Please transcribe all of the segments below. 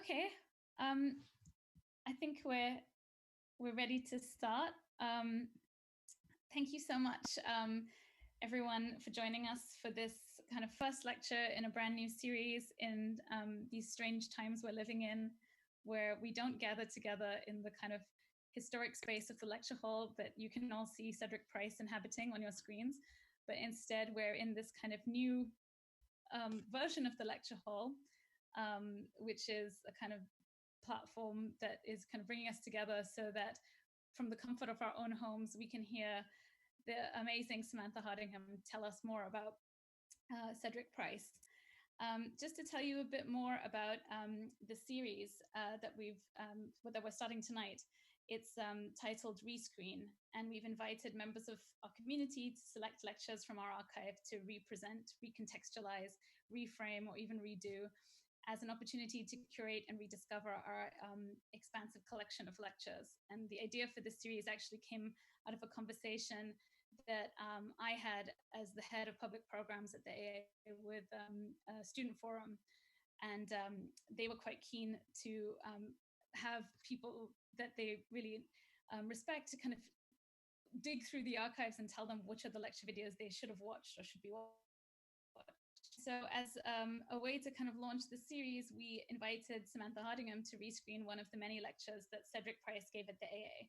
Okay, I think we're ready to start. Thank you so much, everyone, for joining us for this kind of first lecture in a brand new series in these strange times we're living in, where we don't gather together in the kind of historic space of the lecture hall that you can all see Cedric Price inhabiting on your screens, but instead we're in this kind of new version of the lecture hall, which is a kind of platform that is kind of bringing us together so that from the comfort of our own homes, we can hear the amazing Samantha Hardingham tell us more about Cedric Price. Just to tell you a bit more about the series that we're starting tonight. It's titled Rescreen, and we've invited members of our community to select lectures from our archive to represent, recontextualize, reframe, or even redo as an opportunity to curate and rediscover our expansive collection of lectures. And the idea for this series actually came out of a conversation that I had as the head of public programs at the AA with a student forum. And they were quite keen to have people that they really respect to kind of dig through the archives and tell them which are the lecture videos they should have watched or should be watched. So as a way to kind of launch the series, we invited Samantha Hardingham to rescreen one of the many lectures that Cedric Price gave at the AA.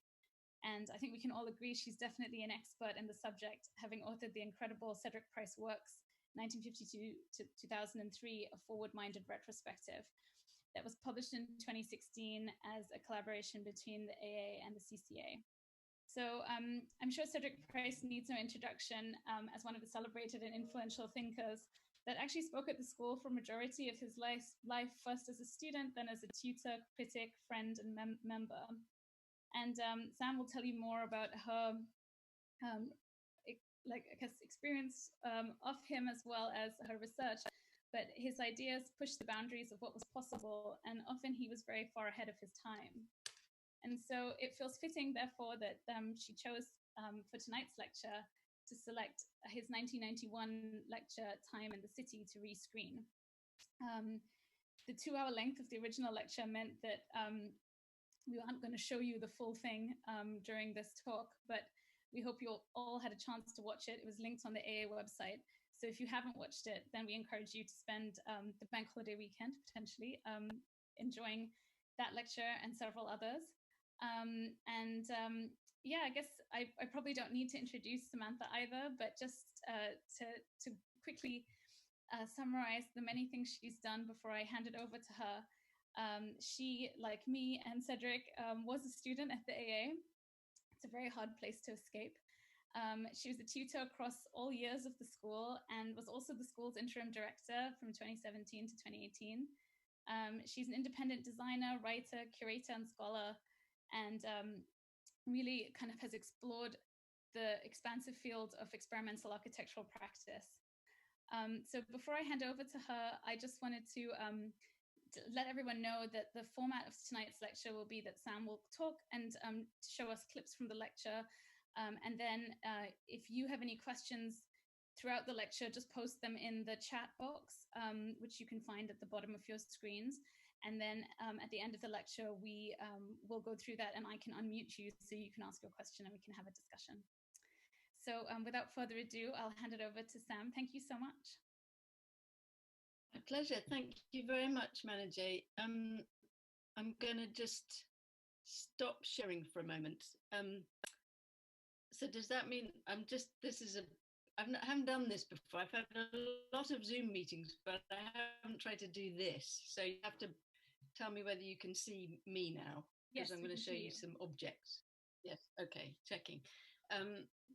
And I think we can all agree she's definitely an expert in the subject, having authored the incredible Cedric Price works, 1952 to 2003, A Forward-Minded Retrospective, that was published in 2016 as a collaboration between the AA and the CCA. So I'm sure Cedric Price needs no introduction as one of the celebrated and influential thinkers that actually spoke at the school for a majority of his life, first as a student, then as a tutor, critic, friend, and member. And Sam will tell you more about her experience of him as well as her research. But his ideas pushed the boundaries of what was possible, and often he was very far ahead of his time. And so it feels fitting, therefore, that she chose for tonight's lecture to select his 1991 lecture, Time in the City, to rescreen. The 2-hour length of the original lecture meant that we aren't going to show you the full thing during this talk, but we hope you all had a chance to watch it. It was linked on the AA website. So if you haven't watched it, then we encourage you to spend the bank holiday weekend, potentially, enjoying that lecture and several others. Yeah, I guess I probably don't need to introduce Samantha either, but just to quickly summarize the many things she's done before I hand it over to her. She, like me and Cedric, was a student at the AA. It's a very hard place to escape. She was a tutor across all years of the school and was also the school's interim director from 2017 to 2018. She's an independent designer, writer, curator, and scholar, and really kind of has explored the expansive field of experimental architectural practice. So before I hand over to her, I just wanted to let everyone know that the format of tonight's lecture will be that Sam will talk and show us clips from the lecture. And then if you have any questions throughout the lecture, just post them in the chat box, which you can find at the bottom of your screens. And then at the end of the lecture, we will go through that and I can unmute you so you can ask your question and we can have a discussion. So without further ado, I'll hand it over to Sam. Thank you so much. My pleasure. Thank you very much, Manajay. I'm going to just stop sharing for a moment. So does that mean I haven't done this before. I've had a lot of Zoom meetings, but I haven't tried to do this. So you have to tell me whether you can see me now, because Yes, I'm going to show you some objects. Yes, okay, checking.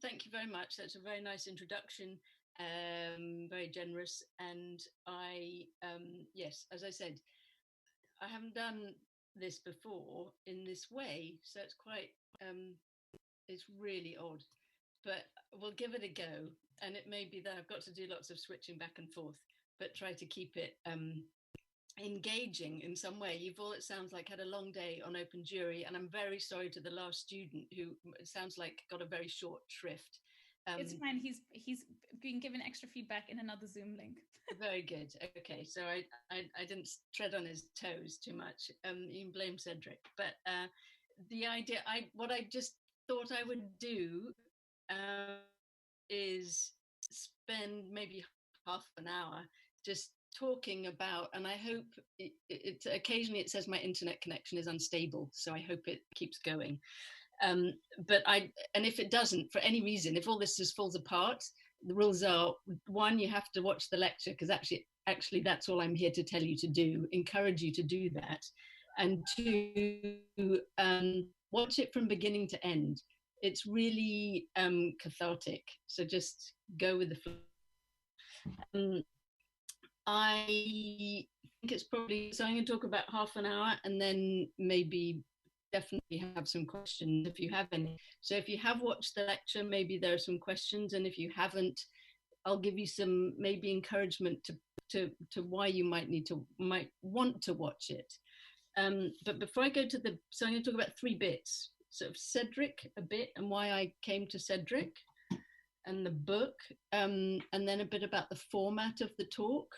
Thank you very much. That's a very nice introduction, very generous. And yes, as I said, I haven't done this before in this way, so it's quite, it's really odd, but we'll give it a go. And it may be that I've got to do lots of switching back and forth, but try to keep it engaging in some way. You've all, it sounds like, had a long day on open jury, and I'm very sorry to the last student who, it sounds like, got a very short shrift. It's fine. He's being given extra feedback in another Zoom link. Very good. Okay, so I didn't tread on his toes too much. You can blame Cedric, but the idea, what I just thought I would do is spend maybe half an hour just talking about, and I hope it occasionally it says my internet connection is unstable, so I hope it keeps going. But if it doesn't, for any reason, if all this just falls apart, the rules are: one, you have to watch the lecture, because actually that's all I'm here to tell you to do, encourage you to do that. And two, watch it from beginning to end. It's really cathartic. So just go with the flow. I think it's probably, so I'm going to talk about half an hour, and then maybe definitely have some questions if you have any. So if you have watched the lecture, maybe there are some questions, and if you haven't, I'll give you some maybe encouragement to why you might want to watch it. But before I go to so I'm going to talk about 3 bits. So Cedric a bit, and why I came to Cedric, and the book, and then a bit about the format of the talk,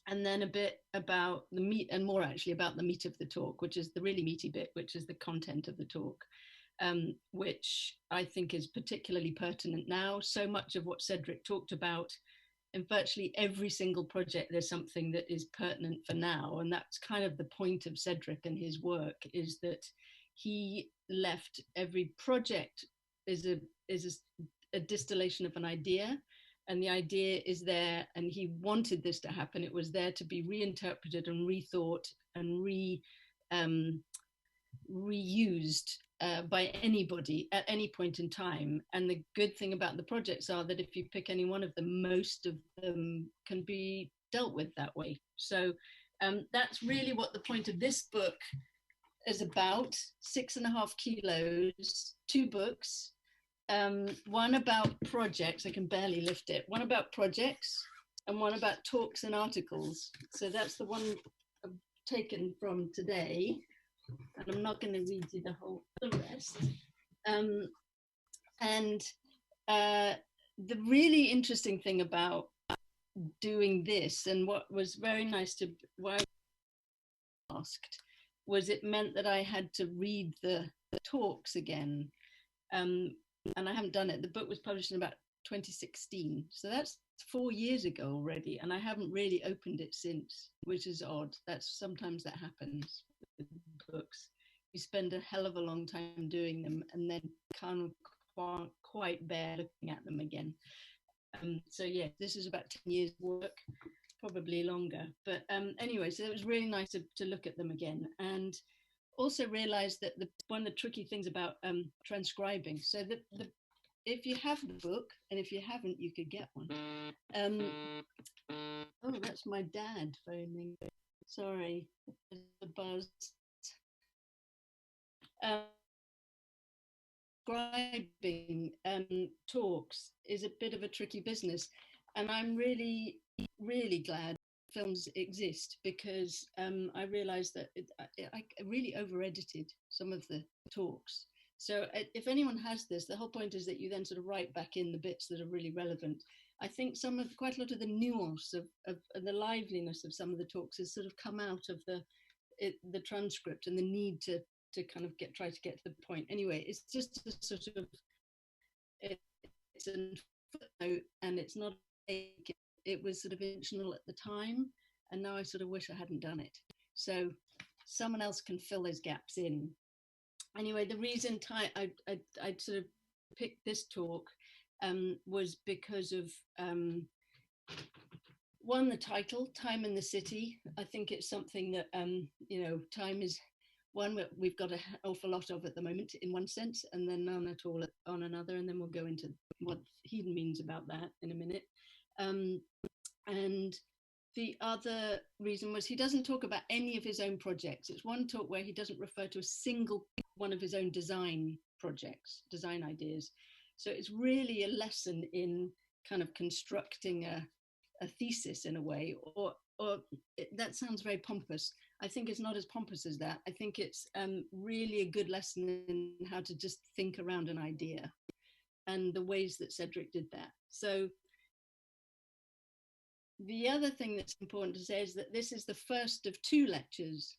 and then a bit about the meat, and more actually about the meat of the talk, which is the really meaty bit, which is the content of the talk, which I think is particularly pertinent now. So much of what Cedric talked about, in virtually every single project, there's something that is pertinent for now. And that's kind of the point of Cedric and his work, is that he left every project is a distillation of an idea. And the idea is there, and he wanted this to happen. It was there to be reinterpreted and rethought and reused by anybody at any point in time. And the good thing about the projects are that if you pick any one of them, most of them can be dealt with that way. So that's really what the point of this book is about. 6.5 kilos, 2 books. One about projects, I can barely lift it, one about projects, and one about talks and articles. So that's the one I've taken from today, and I'm not going to read you the rest. The really interesting thing about doing this, and what was very nice why I asked, was it meant that I had to read the talks again. And I haven't done it. The book was published in about 2016. So that's 4 years ago already. And I haven't really opened it since, which is odd. Sometimes that happens with books. You spend a hell of a long time doing them and then can't quite bear looking at them again. So yeah, this is about 10 years work, probably longer. But anyway, so it was really nice to look at them again. And also realized that one of the tricky things about transcribing, so if you have the book, and if you haven't, you could get one. Oh, that's my dad phoning. Sorry, the buzz. Transcribing talks is a bit of a tricky business, and I'm really, really glad films exist, because I realized that I really over-edited some of the talks. So if anyone has this, the whole point is that you then sort of write back in the bits that are really relevant. I think quite a lot of the nuance of the liveliness of some of the talks has sort of come out of the transcript, and the need to kind of try to get to the point. Anyway, it's just a sort of, it's a footnote, and it's not it was sort of intentional at the time, and now I sort of wish I hadn't done it. So someone else can fill those gaps in. Anyway, the reason I sort of picked this talk was because of one, the title, Time in the City. I think it's something that time is one that we've got an awful lot of at the moment in one sense, and then none at all on another, and then we'll go into what he means about that in a minute. And the other reason was he doesn't talk about any of his own projects. It's one talk where he doesn't refer to a single one of his own design projects, design ideas. So it's really a lesson in kind of constructing a thesis in a way, or that sounds very pompous. I think it's not as pompous as that. I think it's really a good lesson in how to just think around an idea. and the ways that Cedric did that. So the other thing that's important to say is that this is the first of 2 lectures,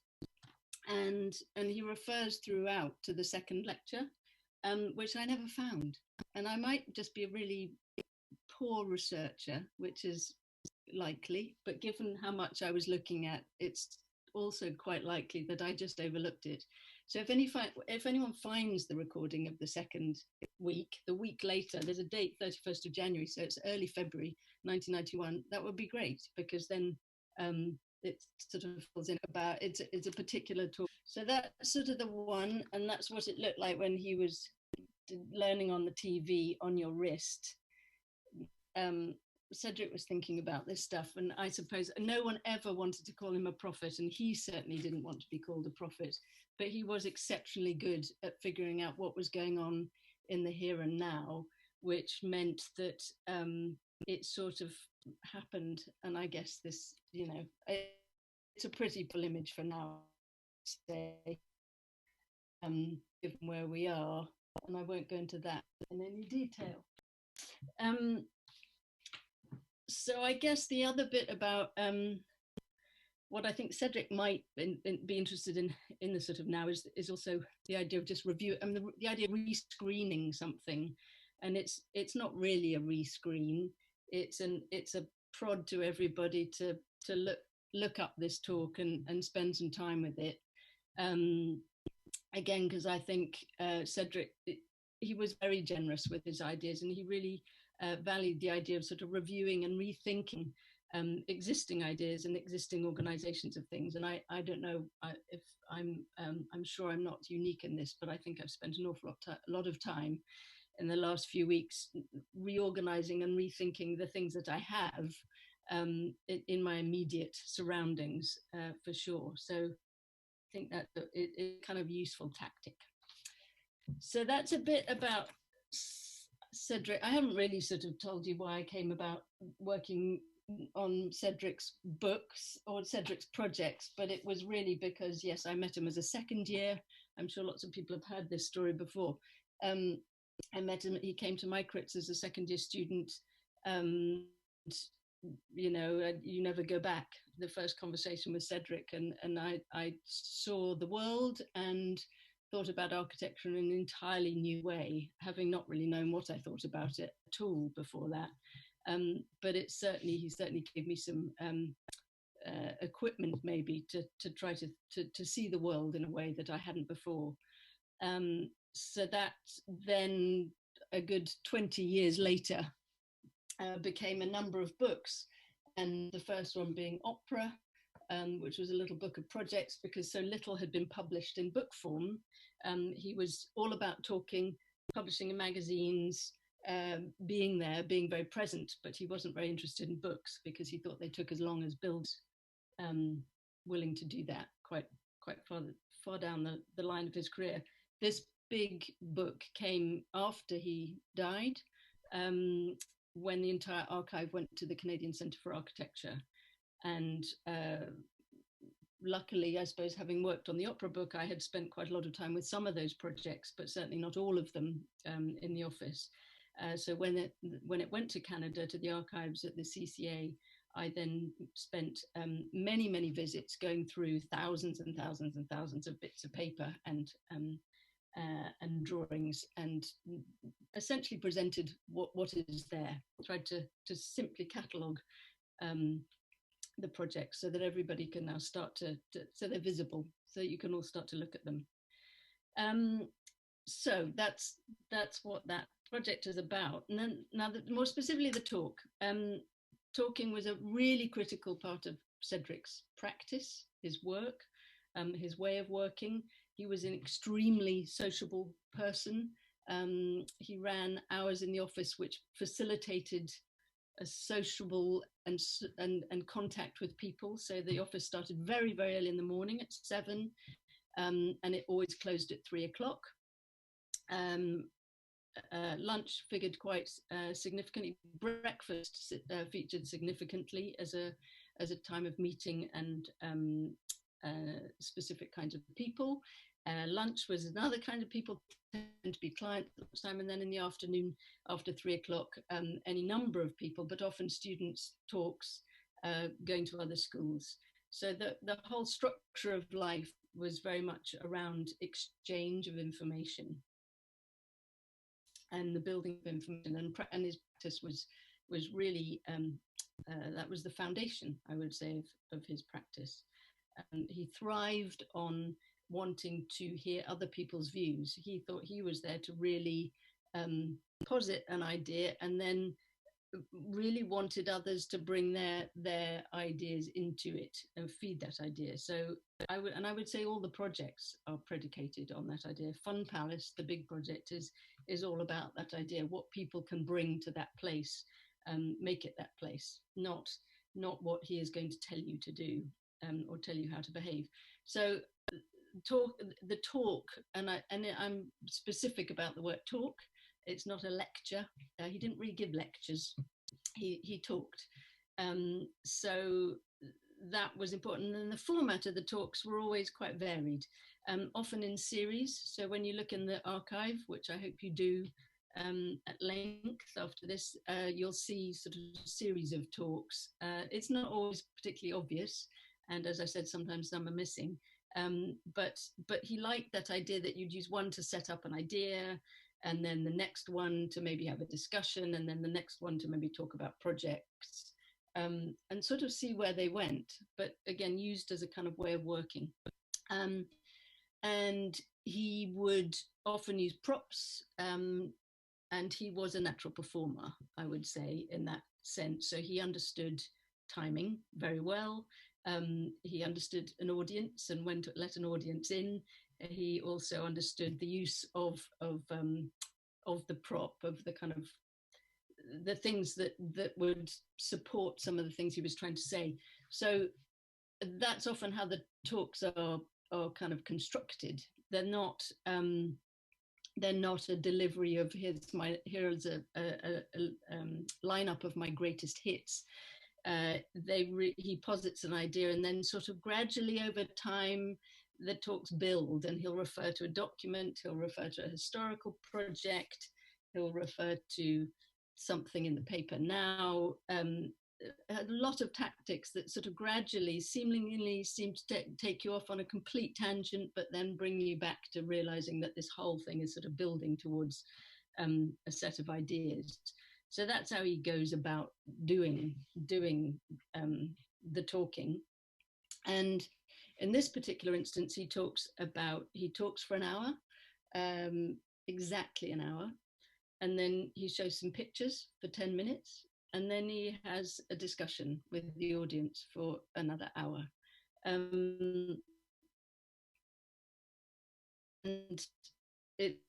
and he refers throughout to the second lecture, which I never found. And I might just be a really poor researcher, which is likely, but given how much I was looking at, it's also quite likely that I just overlooked it. So if anyone finds the recording of the second week, the week later, there's a date, 31st of January, so it's early February 1991, that would be great, because then it sort of falls in about, it's a particular talk. So that's sort of the one, and that's what it looked like when he was learning on the TV on your wrist. Cedric was thinking about this stuff, and I suppose no one ever wanted to call him a prophet, and he certainly didn't want to be called a prophet, but he was exceptionally good at figuring out what was going on in the here and now, which meant that it sort of happened. And I guess this, it's a pretty full image for now, say, given where we are, and I won't go into that in any detail. So I guess the other bit about what I think Cedric might be interested in the sort of now is also the idea of just review, the idea of rescreening something, and it's not really a rescreen. It's a prod to everybody to look up this talk and spend some time with it. Again, because I think Cedric, he was very generous with his ideas, and he really valued the idea of sort of reviewing and rethinking existing ideas and existing organizations of things. And I don't know if I'm sure I'm not unique in this, but I think I've spent an awful lot of time in the last few weeks reorganizing and rethinking the things that I have in my immediate surroundings, for sure. So I think that it's kind of useful tactic. So that's a bit about Cedric. I haven't really sort of told you why I came about working on Cedric's books or Cedric's projects, but it was really because, yes, I met him as a second year. I'm sure lots of people have heard this story before. I met him, he came to my crits as a second year student. You never go back. The first conversation with Cedric, and I saw the world and thought about architecture in an entirely new way, having not really known what I thought about it at all before that. But he certainly gave me some equipment maybe to try to see the world in a way that I hadn't before. So that then, a good 20 years later, became a number of books, and the first one being Opera, which was a little book of projects, because so little had been published in book form. He was all about talking, publishing in magazines, being there, being very present, but he wasn't very interested in books because he thought they took as long as builds, willing to do that quite far down the line of his career. This big book came after he died, when the entire archive went to the Canadian Centre for Architecture. And luckily, I suppose, having worked on the opera book, I had spent quite a lot of time with some of those projects, but certainly not all of them, in the office. So when it went to Canada, to the archives at the CCA, I then spent many visits going through thousands and thousands and thousands of bits of paper and drawings, and essentially presented what is there. Tried to simply catalogue the projects so that everybody can now start to so they're visible, so you can all start to look at them. So that's what that project is about. And then now, more specifically, the talk. Talking was a really critical part of Cedric's practice, his work, his way of working. He was an extremely sociable person. He ran hours in the office which facilitated a sociable and contact with people. So the office started very early in the morning at 7, and it always closed at 3 o'clock. Lunch figured quite significantly. Breakfast featured significantly as a time of meeting and specific kinds of people. Lunch was another kind of people tend to be clients at lunchtime, and then in the afternoon after 3 o'clock, any number of people, but often students, talks, going to other schools. So the whole structure of life was very much around exchange of information and the building of information, and his practice was really that was the foundation, I would say, of his practice. He thrived on wanting to hear other people's views. He thought he was there to really posit an idea, and then really wanted others to bring their ideas into it and feed that idea. So I would say all the projects are predicated on that idea. Fun Palace, the big project, is all about that idea, what people can bring to that place, make it that place, not what he is going to tell you to do, or tell you how to behave. So the talk, and I'm specific about the word talk. It's not a lecture. He didn't really give lectures. He talked. So that was important. And the format of the talks were always quite varied, often in series. So when you look in the archive, which I hope you do at length after this, you'll see sort of a series of talks. It's not always particularly obvious. And as I said, sometimes some are missing. But he liked that idea that you'd use one to set up an idea, and then the next one to maybe have a discussion, and then the next one to maybe talk about projects, and sort of see where they went, but again, used as a kind of way of working. And he would often use props, and he was a natural performer, I would say, in that sense. So he understood timing very well. He understood an audience and when to let an audience in. He also understood the use of the prop, of the kind of the things that would support some of the things he was trying to say. So that's often how the talks are kind of constructed. They're not a delivery of here's a lineup of my greatest hits. He posits an idea, and then sort of gradually over time the talks build, and he'll refer to a document, he'll refer to a historical project, he'll refer to something in the paper now, a lot of tactics that sort of gradually, seemingly seem to take you off on a complete tangent, but then bring you back to realizing that this whole thing is sort of building towards a set of ideas. So that's how he goes about doing the talking. And in this particular instance, he talks for an hour, exactly an hour, and then he shows some pictures for 10 minutes, and then he has a discussion with the audience for another hour. And it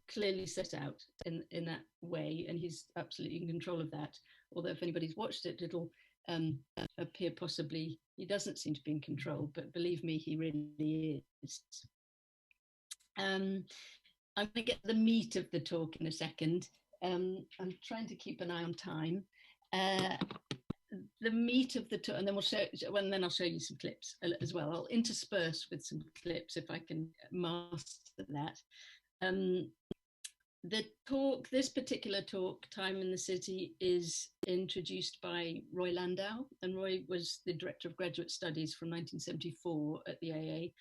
clearly set out in that way, and he's absolutely in control of that. Although if anybody's watched it, it'll appear possibly he doesn't seem to be in control, but believe me, he really is. I'm going to get the meat of the talk in a second. I'm trying to keep an eye on time. The meat of the talk, and then I'll show you some clips as well. I'll intersperse with some clips if I can master that. This particular talk, Time in the City, is introduced by Roy Landau, and Roy was the Director of Graduate Studies from 1974 at the AA.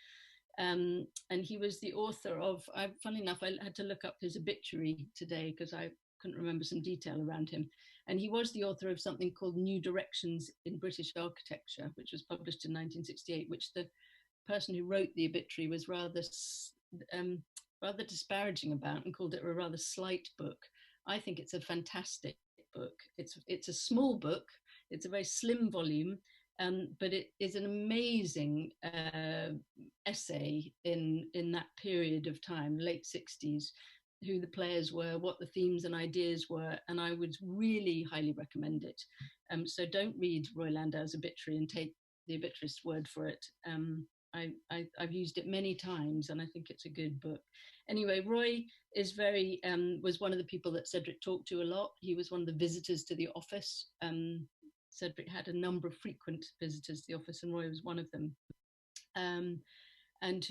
And he was the author of, funnily enough, I had to look up his obituary today because I couldn't remember some detail around him. And he was the author of something called New Directions in British Architecture, which was published in 1968, which the person who wrote the obituary was rather disparaging about and called it a rather slight book. I think it's a fantastic book. It's a small book. It's a very slim volume, but it is an amazing essay in that period of time, late 60s, who the players were, what the themes and ideas were, and I would really highly recommend it. So don't read Roy Landau's obituary and take the obituarist's word for it. I've used it many times, and I think it's a good book. Anyway, Roy is was one of the people that Cedric talked to a lot. He was one of the visitors to the office. Cedric had a number of frequent visitors to the office, and Roy was one of them. and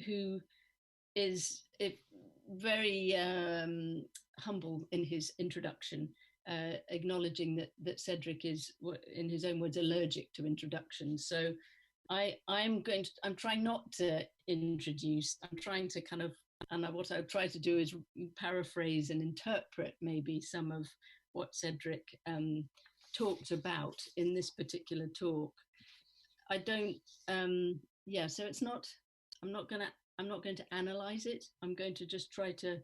who is very humble in his introduction, acknowledging that Cedric is, in his own words, allergic to introductions. So I'm trying not to introduce. I'm trying to kind of, and what I try to do is paraphrase and interpret maybe some of what Cedric talked about in this particular talk. I don't, so it's not, I'm not going to analyze it. I'm going to just try to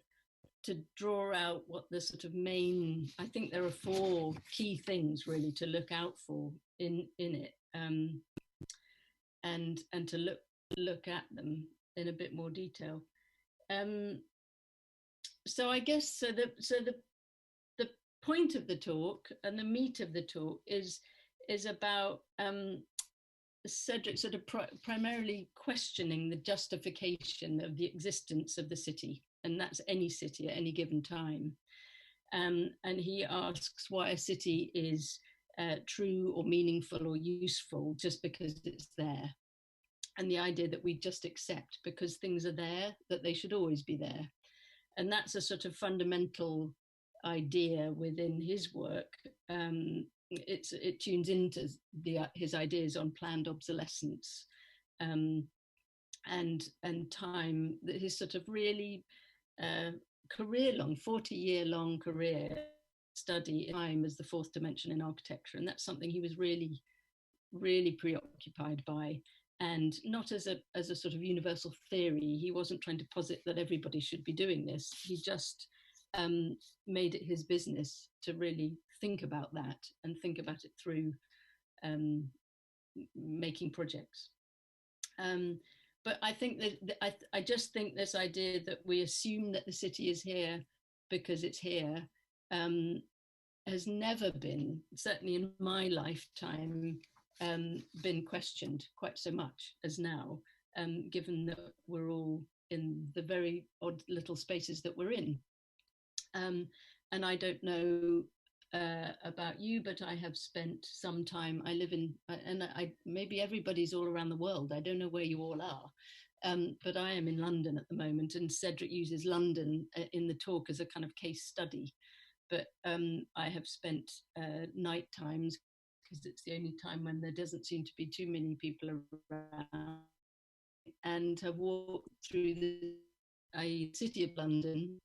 draw out what the sort of main, I think there are 4 key things really to look out for in it, and to look at them in a bit more detail. So I guess the point of the talk and the meat of the talk is about Cedric sort of primarily questioning the justification of the existence of the city, and that's any city at any given time. And he asks why a city is true or meaningful or useful just because it's there. And the idea that we just accept because things are there, that they should always be there. And that's a sort of fundamental idea within his work. It tunes into his ideas on planned obsolescence, and time, that his sort of really career-long, 40-year-long career study time as the 4th dimension in architecture. And that's something he was really, really preoccupied by. And not as a sort of universal theory. He wasn't trying to posit that everybody should be doing this. He just made it his business to really think about that and think about it through making projects. But I think that I just think this idea that we assume that the city is here because it's here has never been, certainly in my lifetime, been questioned quite so much as now, given that we're all in the very odd little spaces that we're in. And I don't know about you, but I have spent some time, I live in, and maybe everybody's all around the world, I don't know where you all are, but I am in London at the moment, and Cedric uses London in the talk as a kind of case study. But I have spent night times, because it's the only time when there doesn't seem to be too many people around, and have walked through the city of London,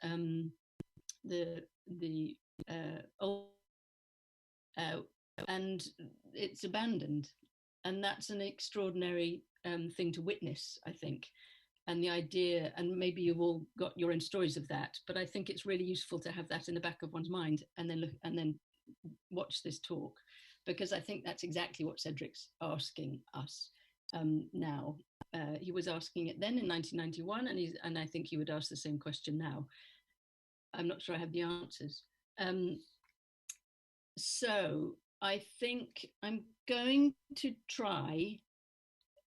the old, and it's abandoned, and that's an extraordinary thing to witness, I think. And the idea, and maybe you've all got your own stories of that, but I think it's really useful to have that in the back of one's mind, and then watch this talk, because I think that's exactly what Cedric's asking us now. He was asking it then in 1991, and I think he would ask the same question now. I'm not sure I have the answers. So I think I'm going to try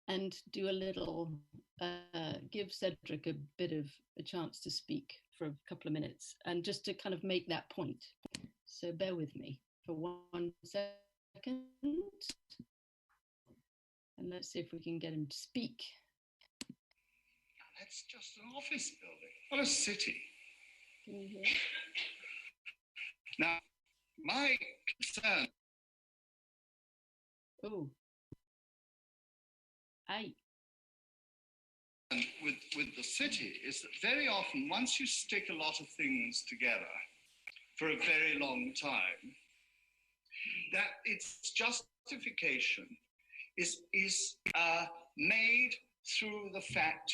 and do a little, give Cedric a bit of a chance to speak for a couple of minutes, and just to kind of make that point. So bear with me for 1 second. And let's see if we can get him to speak. That's just an office building, not a city. Can you hear? Now, my concern. Oh. Aye. With the city is that very often, once you stick a lot of things together for a very long time, that its justification is made through the fact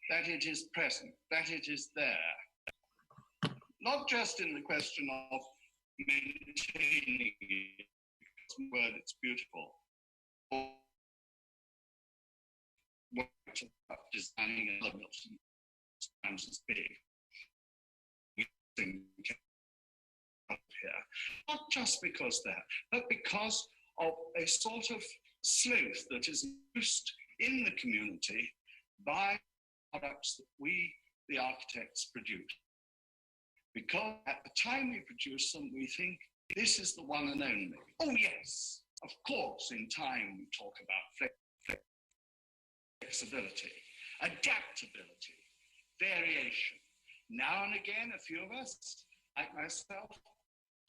that it is present, that it is there. Not just in the question of maintaining it, word it's beautiful, or designing elements and times as big. Here. Not just because that, but because of a sort of sloth that is used in the community by products that we, the architects, produce. Because at the time we produce them, we think this is the one and only. Oh yes, of course, in time we talk about flexibility. adaptability, variation. Now and again, a few of us, like myself,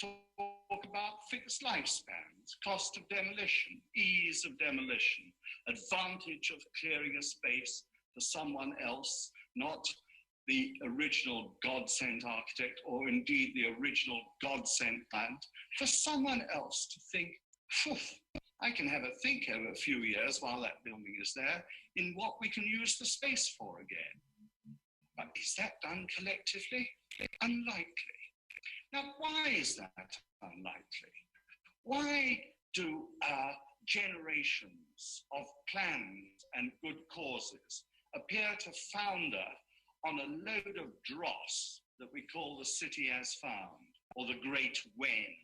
talk about fixed lifespans, cost of demolition, ease of demolition, advantage of clearing a space for someone else, not the original God-sent architect, or indeed the original God-sent client, for someone else to think, I can have a think over a few years while that building is there in what we can use the space for again. But is that done collectively? Unlikely. Now, why is that unlikely? Why do generations of plans and good causes appear to founder on a load of dross that we call the city as found, or the great when?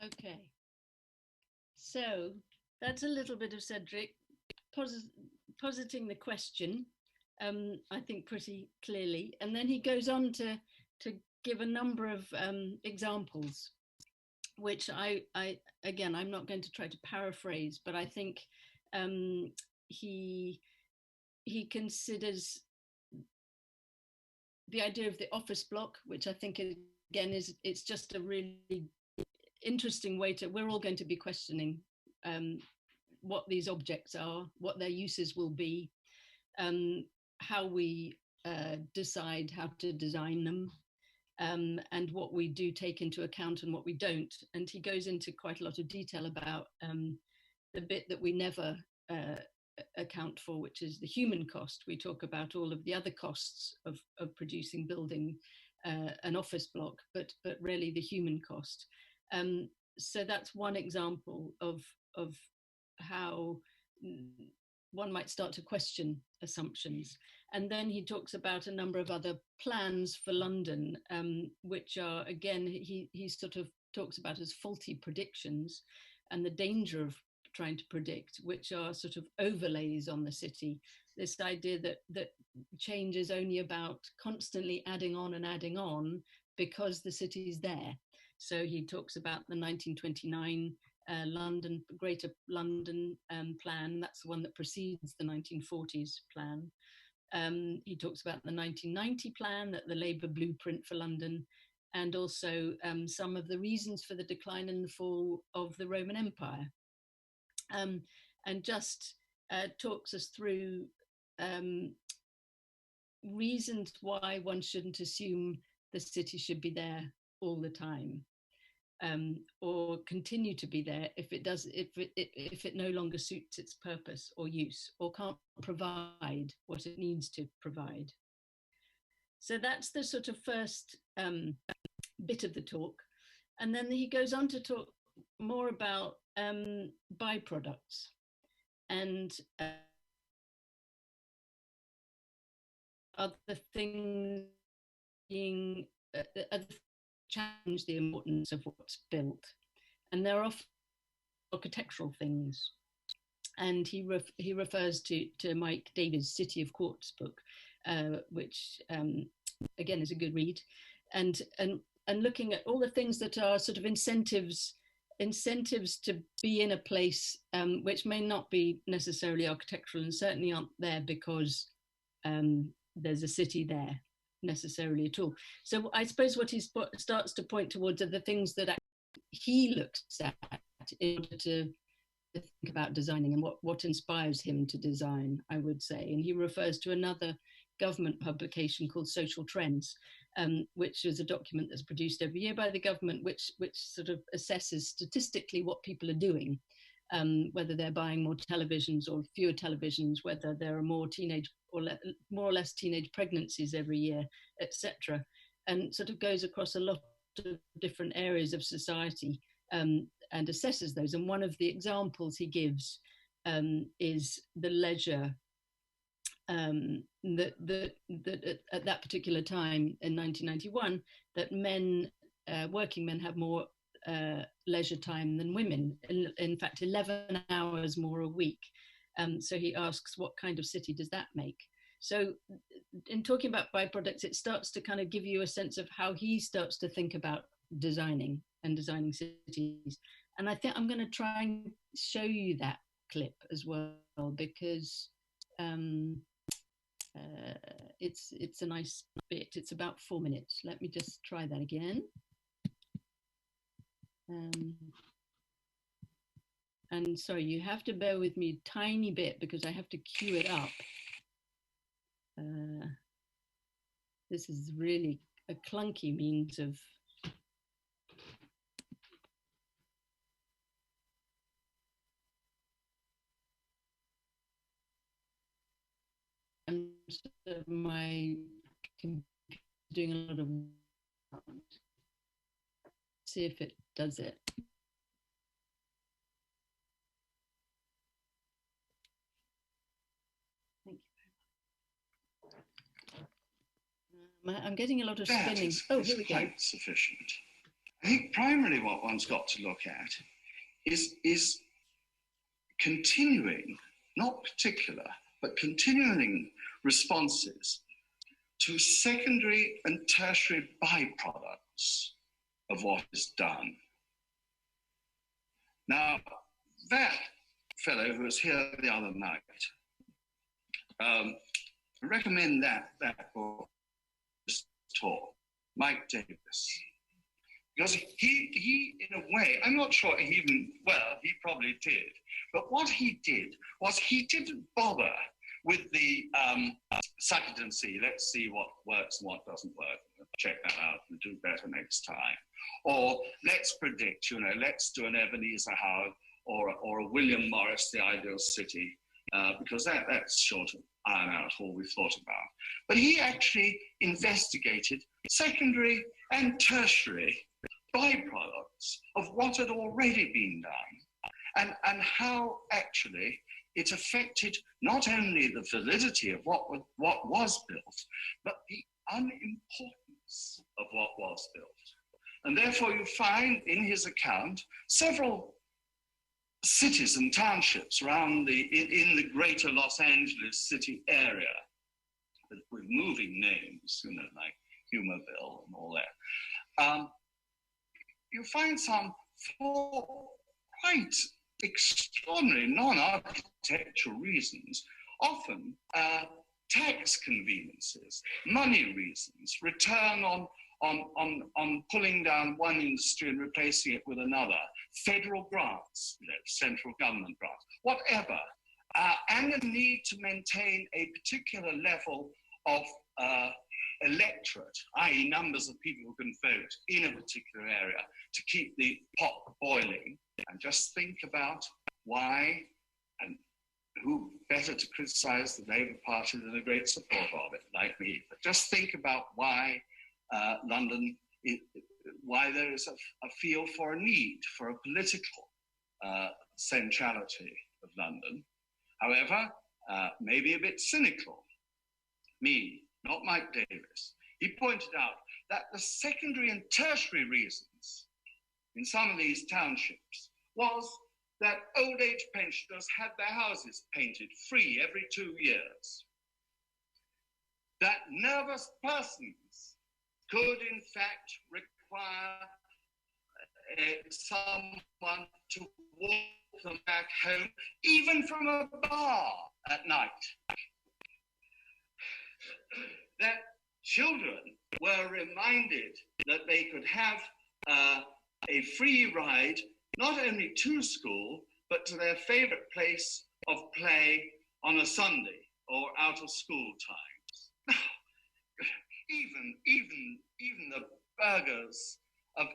Okay, so that's a little bit of Cedric positing the question, I think pretty clearly, and then he goes on to give a number of examples, which I again, I'm not going to try to paraphrase, but I think he considers the idea of the office block, which I think again it's just a really interesting way to, we're all going to be questioning what these objects are, what their uses will be, how we decide how to design them, and what we do take into account and what we don't. And he goes into quite a lot of detail about the bit that we never account for, which is the human cost. We talk about all of the other costs of producing, building an office block, but really the human cost. So that's one example of how one might start to question assumptions. And then he talks about a number of other plans for London, which are, again, he sort of talks about as faulty predictions, and the danger of trying to predict, which are sort of overlays on the city. This idea that change is only about constantly adding on because the city is there. So he talks about the 1929 Greater London plan. That's the one that precedes the 1940s plan. He talks about the 1990 plan, that the Labour blueprint for London, and also some of the reasons for the decline and the fall of the Roman Empire. And just talks us through reasons why one shouldn't assume the city should be there all the time, or continue to be there if it no longer suits its purpose or use, or can't provide what it needs to provide. So that's the sort of first bit of the talk. And then he goes on to talk more about byproducts and other things being challenge the importance of what's built. And they're often architectural things. And he refers to Mike Davies' City of Quartz book, which again is a good read, and looking at all the things that are sort of incentives to be in a place which may not be necessarily architectural, and certainly aren't there because there's a city there necessarily at all. So I suppose what he starts to point towards are the things that he looks at in order to think about designing, and what inspires him to design, I would say. And he refers to another government publication called Social Trends, which is a document that's produced every year by the government, which sort of assesses statistically what people are doing, whether they're buying more televisions or fewer televisions, whether there are more more or less teenage pregnancies every year, etc. And sort of goes across a lot of different areas of society and assesses those. And one of the examples he gives is the leisure that at that particular time in 1991, that working men have more leisure time than women, in fact 11 hours more a week. So he asks, what kind of city does that make? So in talking about byproducts, it starts to kind of give you a sense of how he starts to think about designing cities. And I think I'm going to try and show you that clip as well, because it's a nice bit. It's about 4 minutes. Let me just try that again. And sorry, you have to bear with me a tiny bit because I have to cue it up. This is really a clunky means of my computer doing a lot of see if it does it. I'm getting a lot of spinning. Oh, here we go. Quite sufficient. I think primarily what one's got to look at is continuing, not particular, but continuing responses to secondary and tertiary byproducts of what is done. Now, that fellow who was here the other night, I recommend that book, talk, Mike Davis, because he in a way, I'm not sure he probably did, but what he did was he didn't bother with the suck it and see, let's see what works and what doesn't work, check that out and do better next time, or let's predict, let's do an Ebenezer Howard or a William Morris, The Ideal City, because that's sure to iron out all we've thought about. But he actually investigated secondary and tertiary byproducts of what had already been done, and how actually it affected not only the validity of what was built, but the unimportance of what was built. And therefore you find in his account several cities and townships around in the greater Los Angeles city area with moving names, like Humorville and all that. You find some for quite extraordinary non-architectural reasons, often tax conveniences, money reasons, return on pulling down one industry and replacing it with another, federal grants, central government grants, whatever, and the need to maintain a particular level of electorate, i.e. numbers of people who can vote in a particular area to keep the pot boiling. And just think about why, and who better to criticize the Labour Party than a great supporter of it, like me. But just think about why London, why there is a feel for a need for a political centrality of London. However, maybe a bit cynical. Me, not Mike Davis. He pointed out that the secondary and tertiary reasons in some of these townships was that old age pensioners had their houses painted free every 2 years. That nervous persons could in fact require someone to walk them back home, even from a bar at night. That children were reminded that they could have a free ride, not only to school, but to their favorite place of play on a Sunday or out of school times. even the burghers of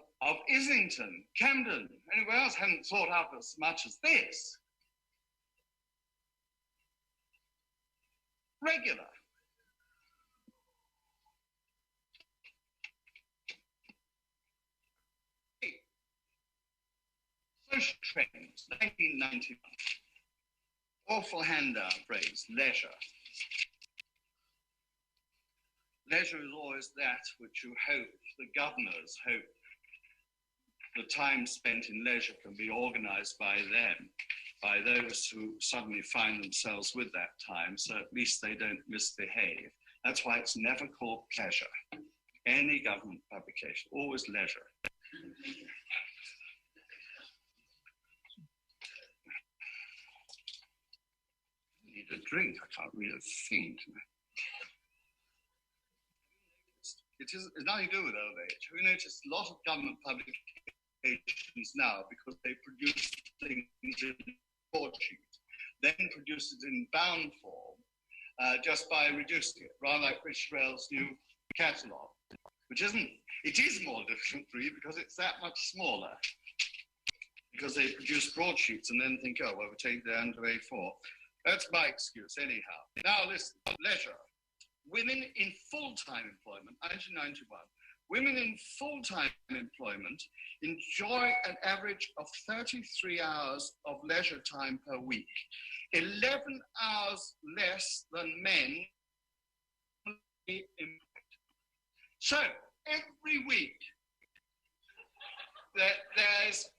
Islington, Camden, anywhere else hadn't thought up as much as this. Regular. Social trends, 1991. Awful handout phrase, leisure. Leisure is always that which you hope, the governors hope, the time spent in leisure can be organized by them, by those who suddenly find themselves with that time, so at least they don't misbehave. That's why it's never called pleasure. Any government publication, always leisure. need a drink. I can't read a thing tonight. It is nothing to do with old age. Have you noticed a lot of government publications now, because they produce things in broadsheet, then produce it in bound form, just by reducing it, rather like British Rail's new catalogue, which isn't, it is more difficult to read because it's that much smaller, because they produce broadsheets and then think, oh, well, we'll take it down to A4. That's my excuse anyhow. Now listen, leisure. Women in full-time employment, 1991. Women in full-time employment enjoy an average of 33 hours of leisure time per week, 11 hours less than men employed. So every week there's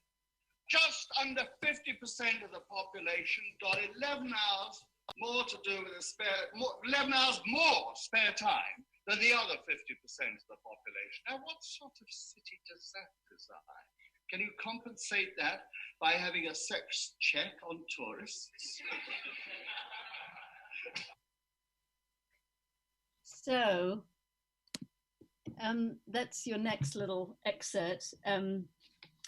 just under 50% of the population got 11 hours more to do with 11 hours more spare time than the other 50% of the population. Now, what sort of city does that design? Can you compensate that by having a sex check on tourists? So, that's your next little excerpt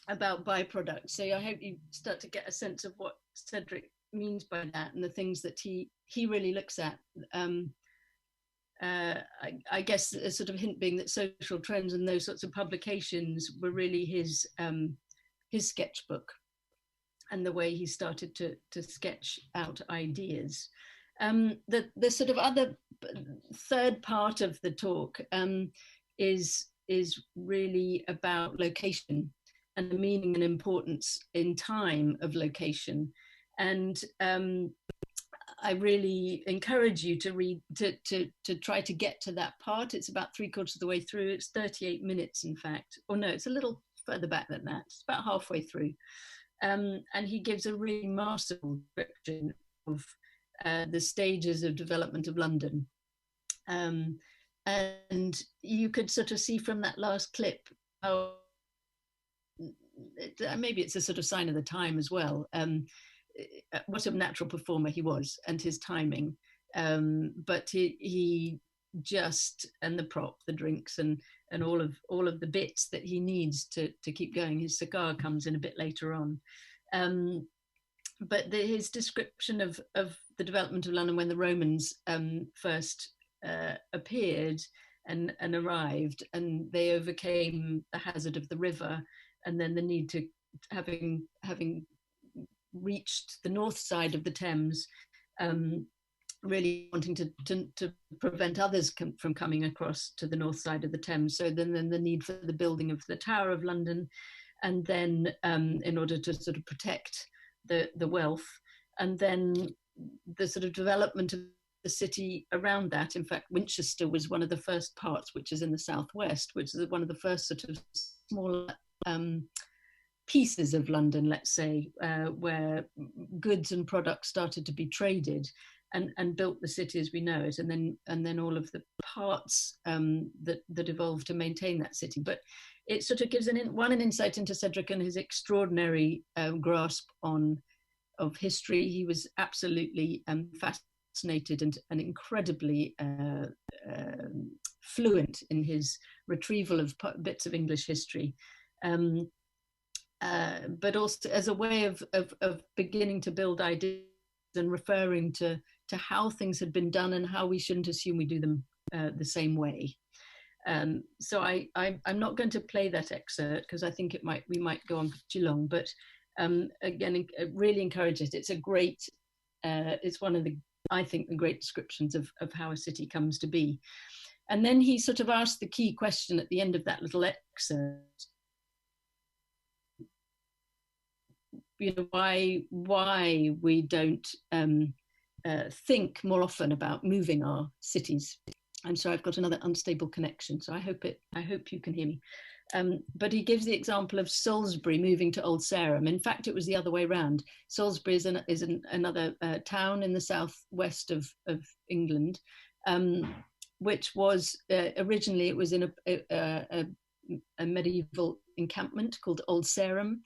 about byproducts. So I hope you start to get a sense of what Cedric means by that and the things that he really looks at. I guess a sort of hint being that social trends and those sorts of publications were really his sketchbook and the way he started to sketch out ideas. The sort of other third part of the talk is really about location and the meaning and importance in time of location. And I really encourage you to read, to try to get to that part. It's about 3/4 of the way through. It's 38 minutes, in fact. Or no, it's a little further back than that. It's about halfway through. And he gives a really masterful description of the stages of development of London. And you could sort of see from that last clip how, maybe it's a sort of sign of the time as well, what a natural performer he was and his timing. But he just, and the prop, the drinks and all of the bits that he needs to keep going. His cigar comes in a bit later on. But his description of the development of London when the Romans first appeared and arrived, and they overcame the hazard of the river, and then the need to having reached the north side of the Thames, really wanting to prevent others from coming across to the north side of the Thames. So then the need for the building of the Tower of London, and then in order to sort of protect the wealth, and then the sort of development of the city around that. In fact, Winchester was one of the first parts, which is in the southwest, which is one of the first sort of smaller pieces of London, let's say, where goods and products started to be traded and built the city as we know it, and then all of the parts that evolved to maintain that city. But it sort of gives an insight into Cedric and his extraordinary grasp of history. He was absolutely fascinated and incredibly fluent in his retrieval of bits of English history. But also as a way of beginning to build ideas and referring to how things had been done and how we shouldn't assume we do them the same way. So I'm not going to play that excerpt because I think we might go on for too long. But again, really encourage it. It's a great. It's one of I think the great descriptions of how a city comes to be. And then he sort of asked the key question at the end of that little excerpt. You know, why we don't think more often about moving our cities. I'm sorry, I've got another unstable connection, so I hope you can hear me. But he gives the example of Salisbury moving to Old Sarum. In fact, it was the other way around. Salisbury is another town in the southwest of England, which was originally it was in a medieval encampment called Old Sarum.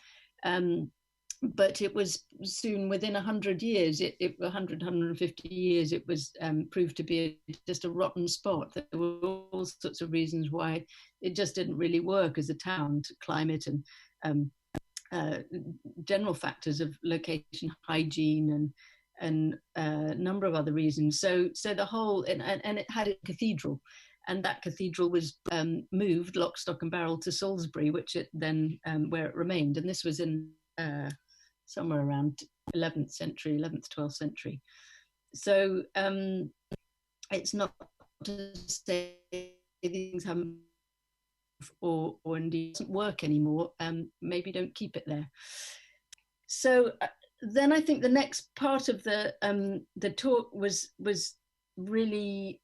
but it was soon, within 100 years, 150 years, it was proved to be just a rotten spot. There were all sorts of reasons why it just didn't really work as a town, climate and general factors of location, hygiene, and a number of other reasons. So the whole, and it had a cathedral, and that cathedral was moved lock, stock and barrel to Salisbury, which it then, where it remained. And this was in somewhere around 11th century, 11th, 12th century. So it's not to say things haven't, or indeed doesn't work anymore, maybe don't keep it there. So then I think the next part of the talk was really,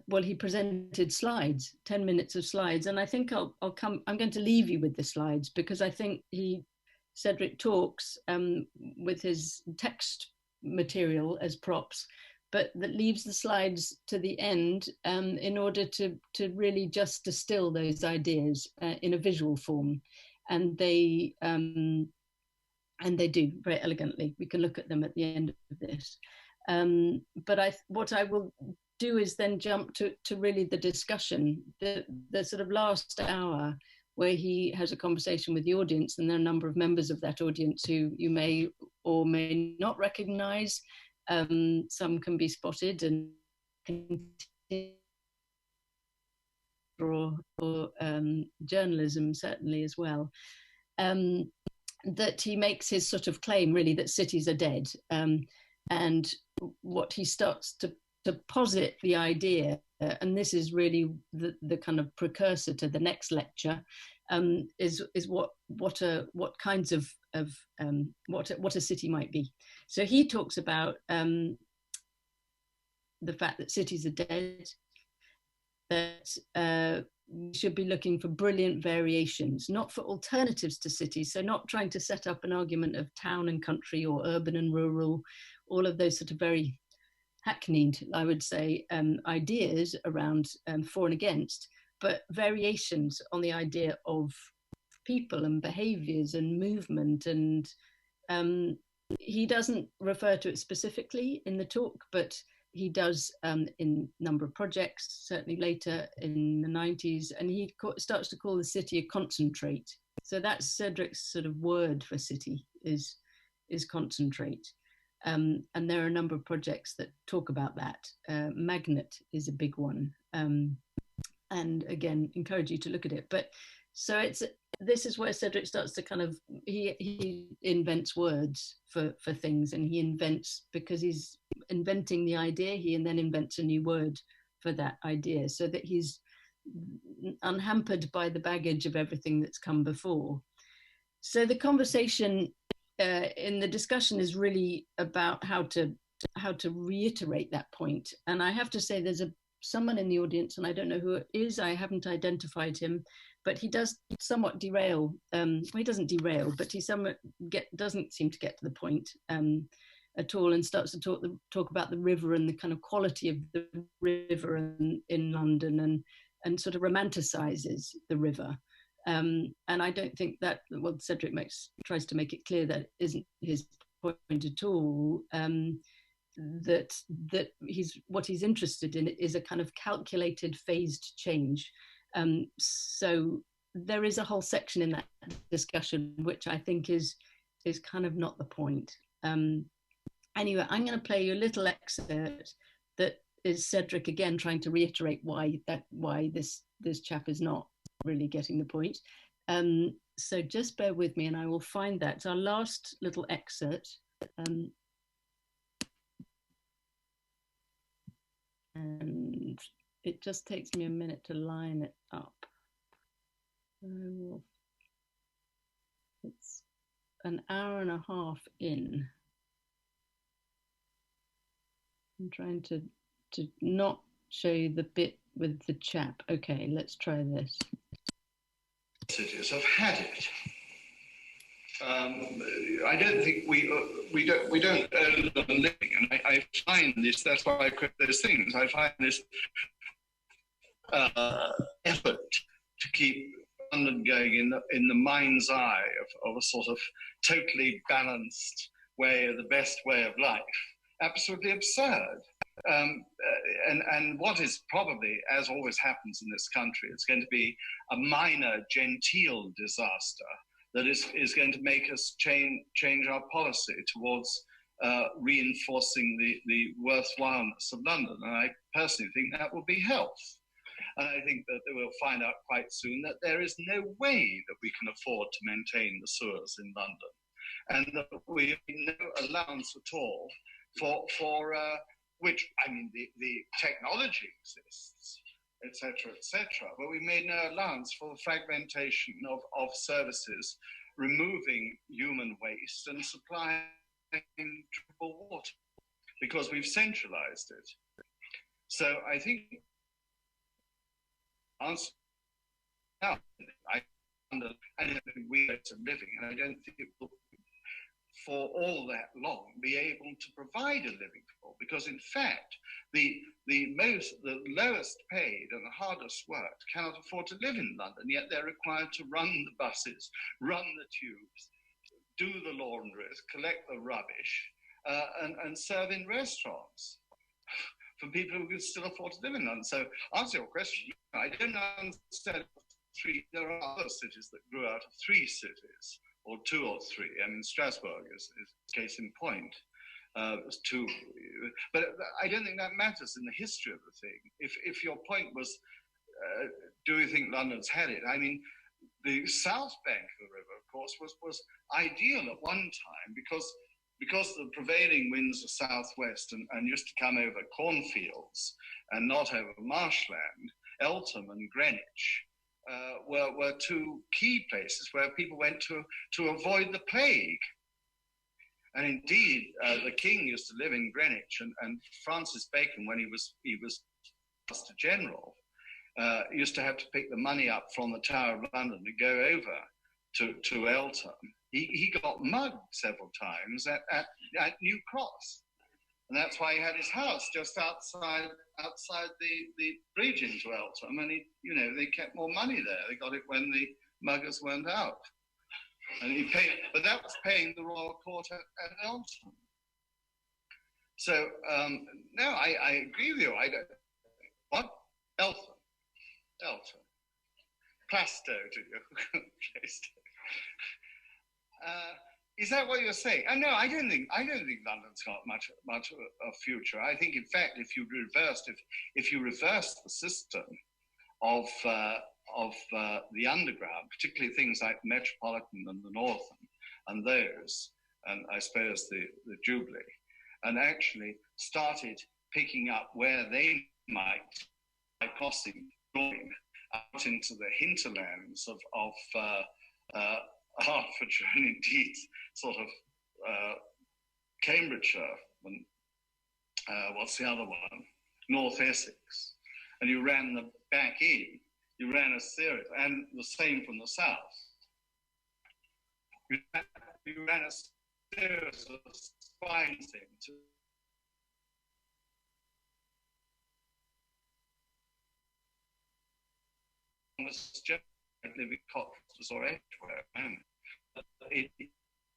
well, he presented slides, 10 minutes of slides. And I think I'm going to leave you with the slides, because I think Cedric talks with his text material as props, but that leaves the slides to the end in order to really just distill those ideas in a visual form. And they do very elegantly. We can look at them at the end of this. But what I will do is then jump to really the discussion, the sort of last hour, where he has a conversation with the audience, and there are a number of members of that audience who you may or may not recognize. Some can be spotted and or journalism certainly as well. That he makes his sort of claim really that cities are dead, and what he starts to posit the idea, and this is really the kind of precursor to the next lecture, is what kinds of what a city might be. So he talks about the fact that cities are dead, that we should be looking for brilliant variations, not for alternatives to cities. So not trying to set up an argument of town and country or urban and rural, all of those sort of very hackneyed, I would say, ideas around for and against, but variations on the idea of people and behaviors and movement. And he doesn't refer to it specifically in the talk, but he does in a number of projects, certainly later in the 90s, and he starts to call the city a concentrate. So that's Cedric's sort of word for city, is concentrate. And there are a number of projects that talk about that. Magnet is a big one. And again, encourage you to look at it. But so this is where Cedric starts to kind of, he invents words for things, and he invents, because he's inventing the idea, he then invents a new word for that idea, so that he's unhampered by the baggage of everything that's come before. So the conversation in the discussion is really about how to reiterate that point. And I have to say, there's someone in the audience, and I don't know who it is, I haven't identified him, but he does somewhat derail. Well, he doesn't derail, but he somewhat doesn't seem to get to the point at all, and starts to talk about the river and the kind of quality of the river in London, and sort of romanticizes the river. And I don't think that, well, Cedric tries to make it clear that isn't his point at all. That what he's interested in is a kind of calculated, phased change. So there is a whole section in that discussion which I think is kind of not the point. Anyway, I'm going to play you a little excerpt that is Cedric again trying to reiterate why this chap is not really getting the point. So just bear with me, and I will find that. It's our last little excerpt. And it just takes me a minute to line it up. It's an hour and a half in. I'm trying to not show you the bit with the chap. Okay, let's try this. Cities have had it. I don't think we don't earn a living, and I find this. That's why I quote those things. I find this effort to keep London going in the mind's eye of a sort of totally balanced way, the best way of life. Absolutely absurd. And what is probably, as always happens in this country, it's going to be a minor genteel disaster that is going to make us change our policy towards reinforcing the worthwhileness of London. And I personally think that will be health. And I think that we'll find out quite soon that there is no way that we can afford to maintain the sewers in London, and that we have no allowance at all for which, I mean, the technology exists, etc., but we made no allowance for the fragmentation of services, removing human waste and supplying drinkable water, because we've centralized it. So I think answer now, I don't think we are living, and I don't think it will for all that long be able to provide a living for, because in fact the lowest paid and the hardest worked cannot afford to live in London, yet they're required to run the buses, run the tubes, do the laundries, collect the rubbish, and serve in restaurants for people who can still afford to live in London. So answer your question, I don't understand there are other cities that grew out of 3 cities, or 2 or 3. I mean, Strasbourg is case in point. It was 2. But I don't think that matters in the history of the thing. If your point was, do we think London's had it? I mean, the south bank of the river, of course, was ideal at one time because the prevailing winds are southwest and used to come over cornfields and not over marshland. Eltham and Greenwich were 2 key places where people went to avoid the plague. And indeed, the king used to live in Greenwich, and Francis Bacon, when he was Master General, used to have to pick the money up from the Tower of London to go over to Eltham. He got mugged several times at New Cross. And that's why he had his house just outside the bridge into Eltham. And they kept more money there. They got it when the muggers went out. And he paid, but that was paying the royal court at Eltham. So no, I agree with you. What? Eltham. Plasto to you. Is that what you're saying? No, I don't think London's got much of a future. I think, in fact, if you reverse the system of the underground, particularly things like the Metropolitan and the Northern, and those, and I suppose the Jubilee, and actually started picking up where they might, by crossing, going out into the hinterlands of Hertfordshire, and indeed sort of Cambridgeshire, and what's the other one? North Essex. And you ran the back in, you ran a series, and the same from the south. You ran a series of spines into living cottages or anywhere. I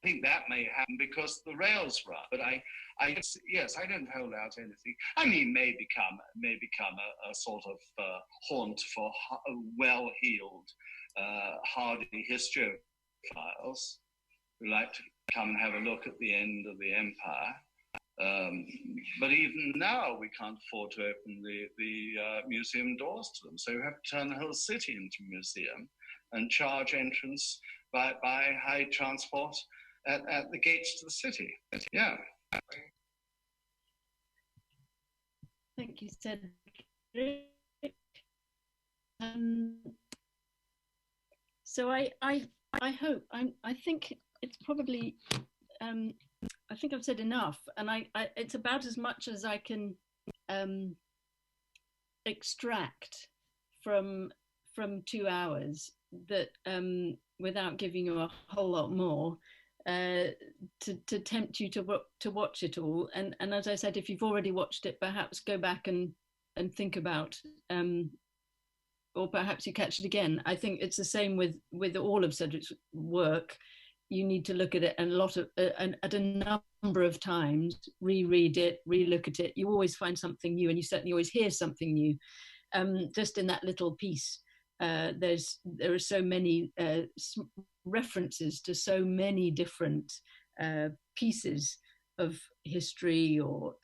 think that may happen because the rails run, but I don't hold out anything. I mean, may become a sort of haunt for well-heeled, hardy historiophiles who like to come and have a look at the end of the empire. But even now, we can't afford to open the museum doors to them, so we have to turn the whole city into a museum and charge entrance by high transport at the gates to the city. Yeah. Thank you, Cedric. So I hope, I think it's probably, I think I've said enough, and it's about as much as I can extract from 2 hours, that without giving you a whole lot more, to tempt you to watch it all. And as I said, if you've already watched it, perhaps go back and think about or perhaps you catch it again. I think it's the same with all of Cedric's work. You need to look at it and at a number of times, reread it, relook at it. You always find something new, and you certainly always hear something new. Just in that little piece, there are so many references to so many different pieces of history or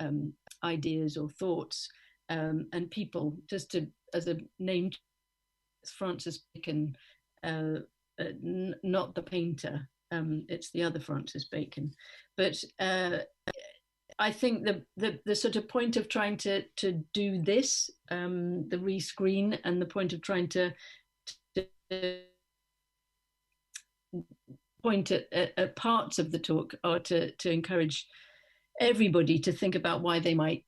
ideas or thoughts and people. Just as a name, Francis Bacon, not the painter. It's the other Francis Bacon. But I think the sort of point of trying to do this, the rescreen, and the point of trying to point at parts of the talk are to encourage everybody to think about why they might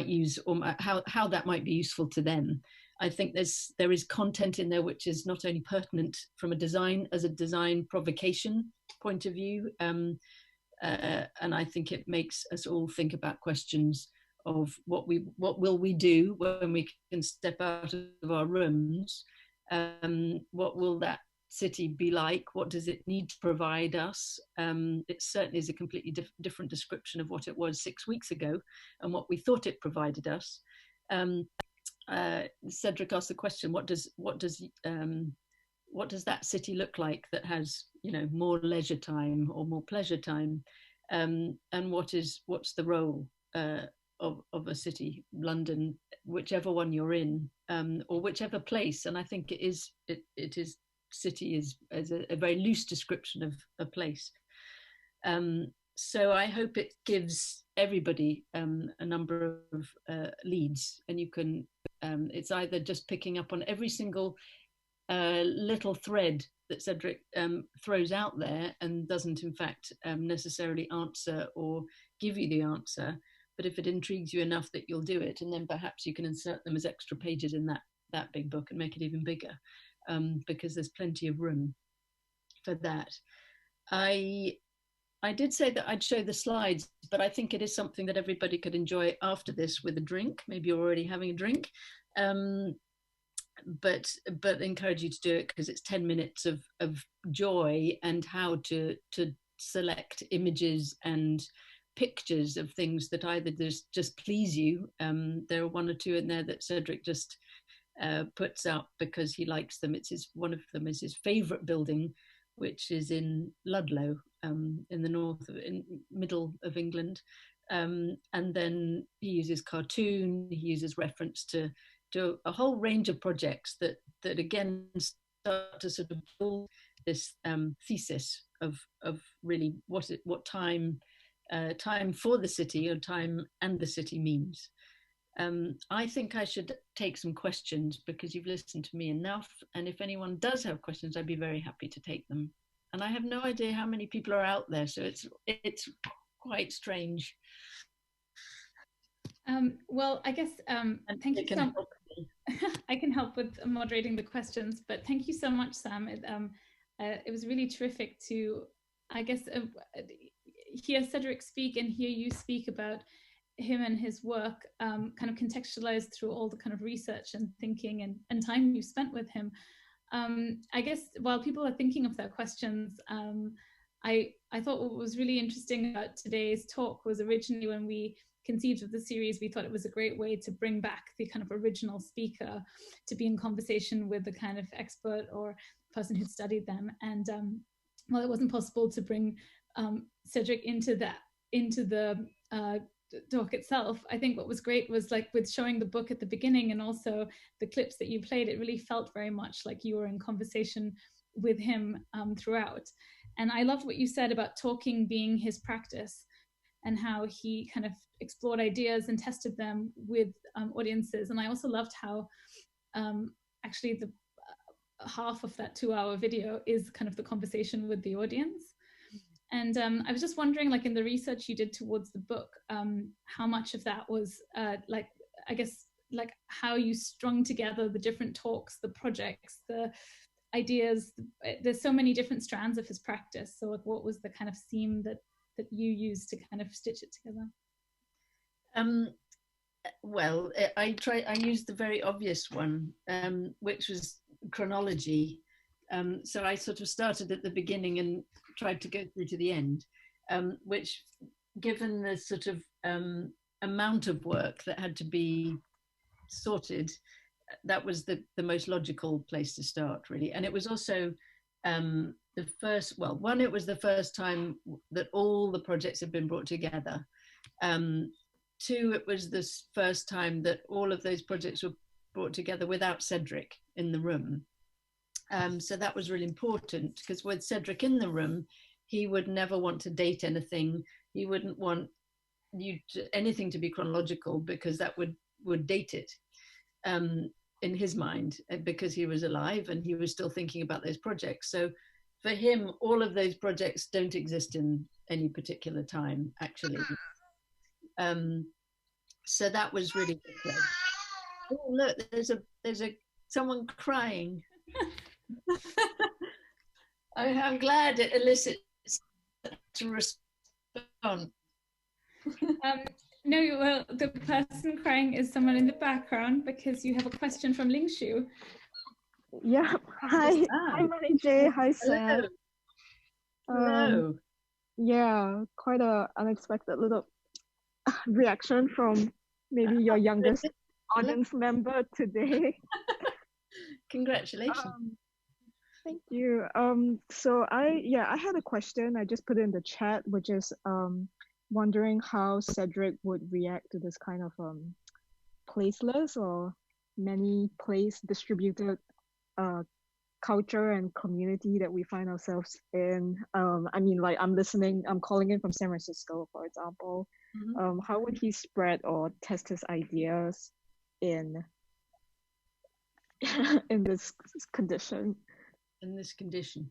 use, or how that might be useful to them. I think there is content in there which is not only pertinent from a design provocation point of view, and I think it makes us all think about questions of what will we do when we can step out of our rooms. What will that city be like? What does it need to provide us? It certainly is a completely different description of what it was 6 weeks ago and what we thought it provided us. Cedric asked the question: what does that city look like that has, more leisure time or more pleasure time, and what's the role of a city, London, whichever one you're in, or whichever place? And I think it is city is a very loose description of a place. So I hope it gives everybody a number of leads, and you can. It's either just picking up on every single little thread that Cedric throws out there and doesn't, in fact, necessarily answer or give you the answer. But if it intrigues you enough that you'll do it, and then perhaps you can insert them as extra pages in that big book and make it even bigger, because there's plenty of room for that. I did say that I'd show the slides, but I think it is something that everybody could enjoy after this with a drink. Maybe you're already having a drink, but encourage you to do it, because it's 10 minutes of joy and how to select images and pictures of things that either just please you. There are one or two in there that Cedric just puts up because he likes them. One of them is his favourite building, which is in Ludlow, in the middle of England. And then he uses cartoon, he uses reference to a whole range of projects that again start to sort of build this thesis of really what time for the city, or time and the city means. I think I should take some questions, because you've listened to me enough, and if anyone does have questions, I'd be very happy to take them. And I have no idea how many people are out there, so it's quite strange. Well, I guess thank you so much. I can help with moderating the questions, but thank you so much, Sam. It was really terrific to, I guess, hear Cedric speak and hear you speak about him and his work, kind of contextualized through all the kind of research and thinking and time you spent with him. I guess while people are thinking of their questions, I thought what was really interesting about today's talk was, originally when we conceived of the series, we thought it was a great way to bring back the kind of original speaker to be in conversation with the kind of expert or person who'd studied them. And while it wasn't possible to bring Cedric into the talk itself, I think what was great was, like, with showing the book at the beginning and also the clips that you played, it really felt very much like you were in conversation with him throughout. And I loved what you said about talking being his practice, and how he kind of explored ideas and tested them with audiences. And I also loved how actually the half of that 2-hour video is kind of the conversation with the audience. And I was just wondering, like, in the research you did towards the book, how much of that was like, I guess, like how you strung together the different talks, the projects, the ideas. There's so many different strands of his practice. So, like, what was the kind of theme that you used to kind of stitch it together? Well, I used the very obvious one, which was chronology. So I sort of started at the beginning and tried to go through to the end, which, given the sort of amount of work that had to be sorted, that was the most logical place to start, really. And it was also the first, well, one, it was the first time that all the projects had been brought together. Two, it was the first time that all of those projects were brought together without Cedric in the room. So that was really important, because with Cedric in the room, he would never want to date anything. He wouldn't want anything to be chronological, because that would date it in his mind, because he was alive and he was still thinking about those projects. So for him, all of those projects don't exist in any particular time, actually. So that was really good. Oh, look, there's someone crying. I'm glad it elicits a response. No, well, the person crying is someone in the background, because you have a question from Lingshu. Yeah. Hi. Hi, Mary J. Hi, Sam. Hello. Yeah, quite a unexpected little reaction from maybe your youngest audience member today. Congratulations. Thank you. So I had a question. I just put it in the chat, which is wondering how Cedric would react to this kind of placeless or many place distributed culture and community that we find ourselves in. I mean, like, I'm calling in from San Francisco, for example. How would he spread or test his ideas in this condition? In this condition,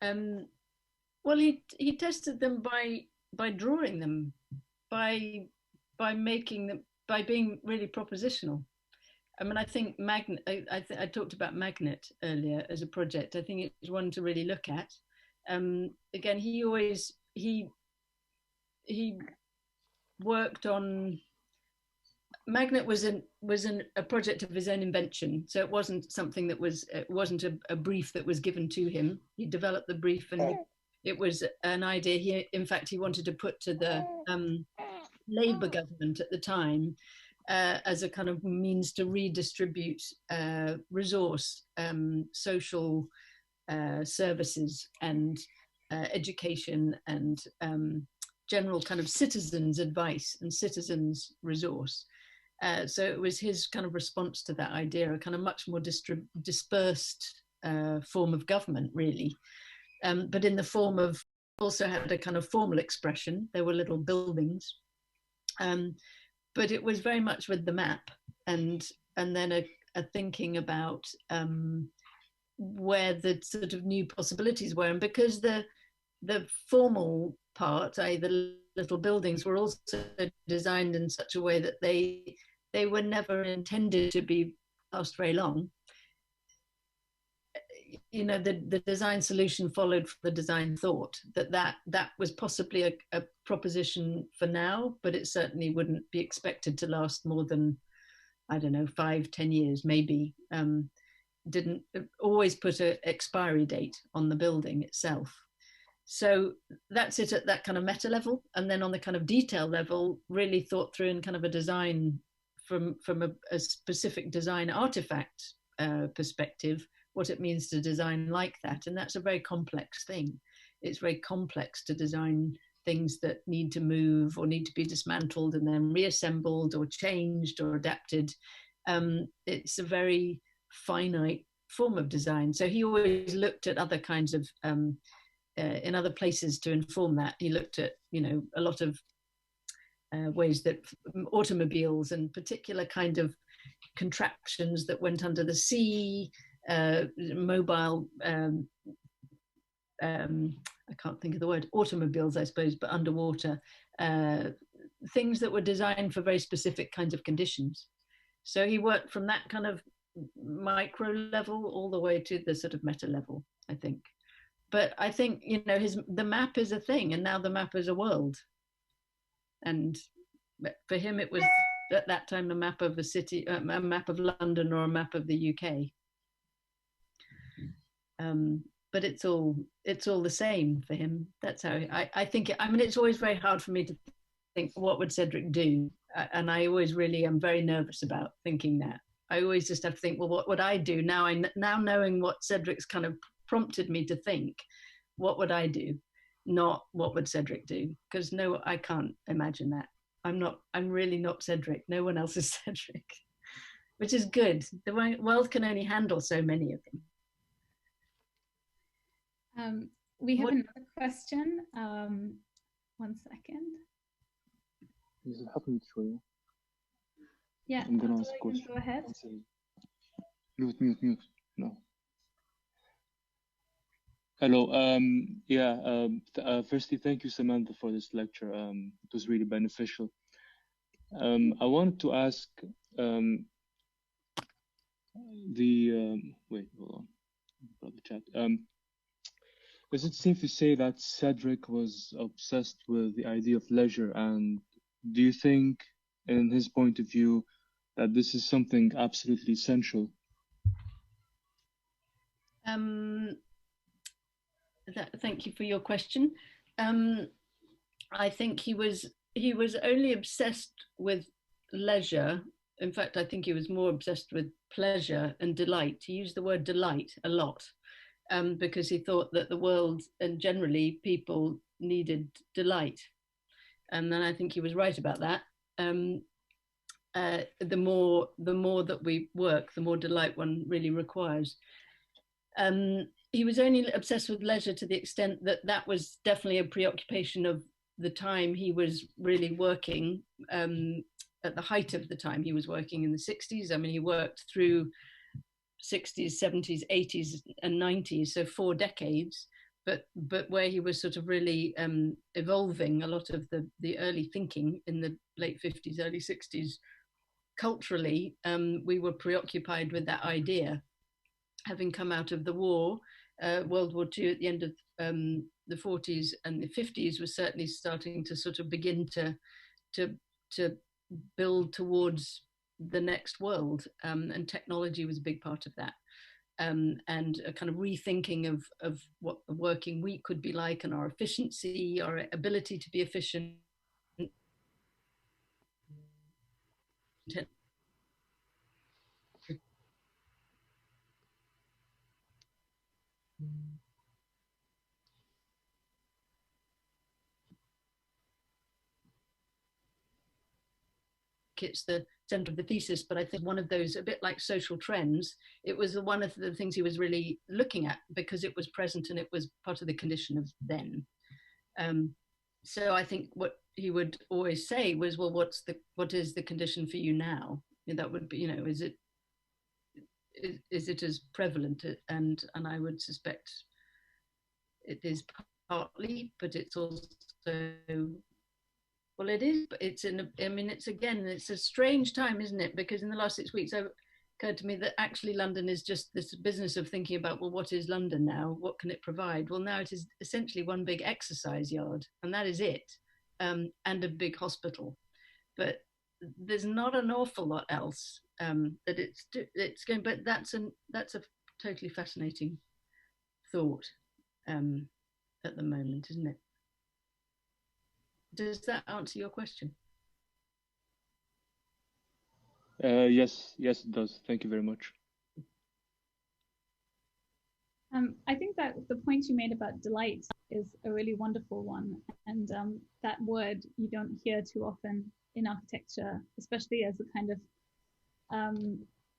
well, he tested them by drawing them, by making them, by being really propositional. I mean, I think I talked about Magnet earlier as a project. I think it's one to really look at. Again, he worked on. Magnet was a project of his own invention, so it wasn't something that it wasn't a brief that was given to him. He developed the brief, and it was an idea in fact he wanted to put to the Labour government at the time, as a kind of means to redistribute resource, social services and education and general kind of citizens' advice and citizens' resource. So it was his kind of response to that idea, a kind of much more dispersed form of government, really, but in the form of, also had a kind of formal expression. There were little buildings, but it was very much with the map, and then a thinking about where the sort of new possibilities were. And because the formal part, i.e. the little buildings, were also designed in such a way that they were never intended to be last very long. You know, the design solution followed from the design thought, that was possibly a proposition for now, but it certainly wouldn't be expected to last more than, I don't know, 5-10 years, maybe. Didn't always put an expiry date on the building itself. So that's it at that kind of meta level. And then on the kind of detail level, really thought through in kind of a design from a specific design artifact perspective, what it means to design like that. And that's a very complex thing. It's very complex to design things that need to move or need to be dismantled and then reassembled or changed or adapted. It's a very finite form of design. So he always looked at other kinds of in other places to inform that. He looked at, you know, a lot of ways that automobiles and particular kind of contraptions that went under the sea, mobile, I can't think of the word, automobiles, I suppose, but underwater, things that were designed for very specific kinds of conditions. So he worked from that kind of micro level all the way to the sort of meta level, I think. But I think, you know, the map is a thing, and now the map is a world. And for him, it was at that time a map of the city, a map of London or a map of the UK. But it's all the same for him. That's how I think. I mean, it's always very hard for me to think, what would Cedric do? And I always really am very nervous about thinking that. I always just have to think, well, what would I do now? Now knowing what Cedric's kind of prompted me to think, what would I do? Not what would Cedric do? Because no, I can't imagine that. I'm really not Cedric. No one else is Cedric, which is good. The world can only handle so many of them. We have another question. 1 second. Yeah, I'm gonna ask a question. go ahead. Mute. No. Hello. Firstly, thank you, Samantha, for this lecture. It was really beneficial. I wanted to ask wait, hold on. About the chat. Is it safe to say that Cedric was obsessed with the idea of leisure? And do you think, in his point of view, that this is something absolutely essential? Thank you for your question. I think he was only obsessed with leisure. In fact, I think he was more obsessed with pleasure and delight. He used the word delight a lot, because he thought that the world and generally people needed delight. And then I think he was right about that. The more that we work, the more delight one really requires. He was only obsessed with leisure to the extent that that was definitely a preoccupation of the time he was really working, at the height of the time he was working in the 60s. I mean, he worked through 60s, 70s, 80s and 90s, so 4 decades, but where he was sort of really evolving a lot of the early thinking in the late 50s, early 60s. Culturally, we were preoccupied with that idea. Having come out of the war, World War II at the end of the 40s and the 50s was certainly starting to sort of begin to build towards the next world, and technology was a big part of that, and a kind of rethinking of what the working week could be like, and our efficiency, our ability to be efficient. It's the center of the thesis, but I think one of those, a bit like social trends, it was one of the things he was really looking at because it was present and it was part of the condition of then. So I think what he would always say was, well, what is the condition for you now? And that would be, is it as prevalent? And I would suspect it is partly, but it's also, well, it is, but it's it's a strange time, isn't it? Because in the last 6 weeks, it occurred to me that actually London is just this business of thinking about, well, what is London now? What can it provide? Well, now it is essentially one big exercise yard, and that is it, and a big hospital. But there's not an awful lot else that it's going. But that's a totally fascinating thought at the moment, isn't it? Does that answer your question? Yes, it does. Thank you very much. I think that the point you made about delight is a really wonderful one. And that word you don't hear too often in architecture, especially as a kind of, I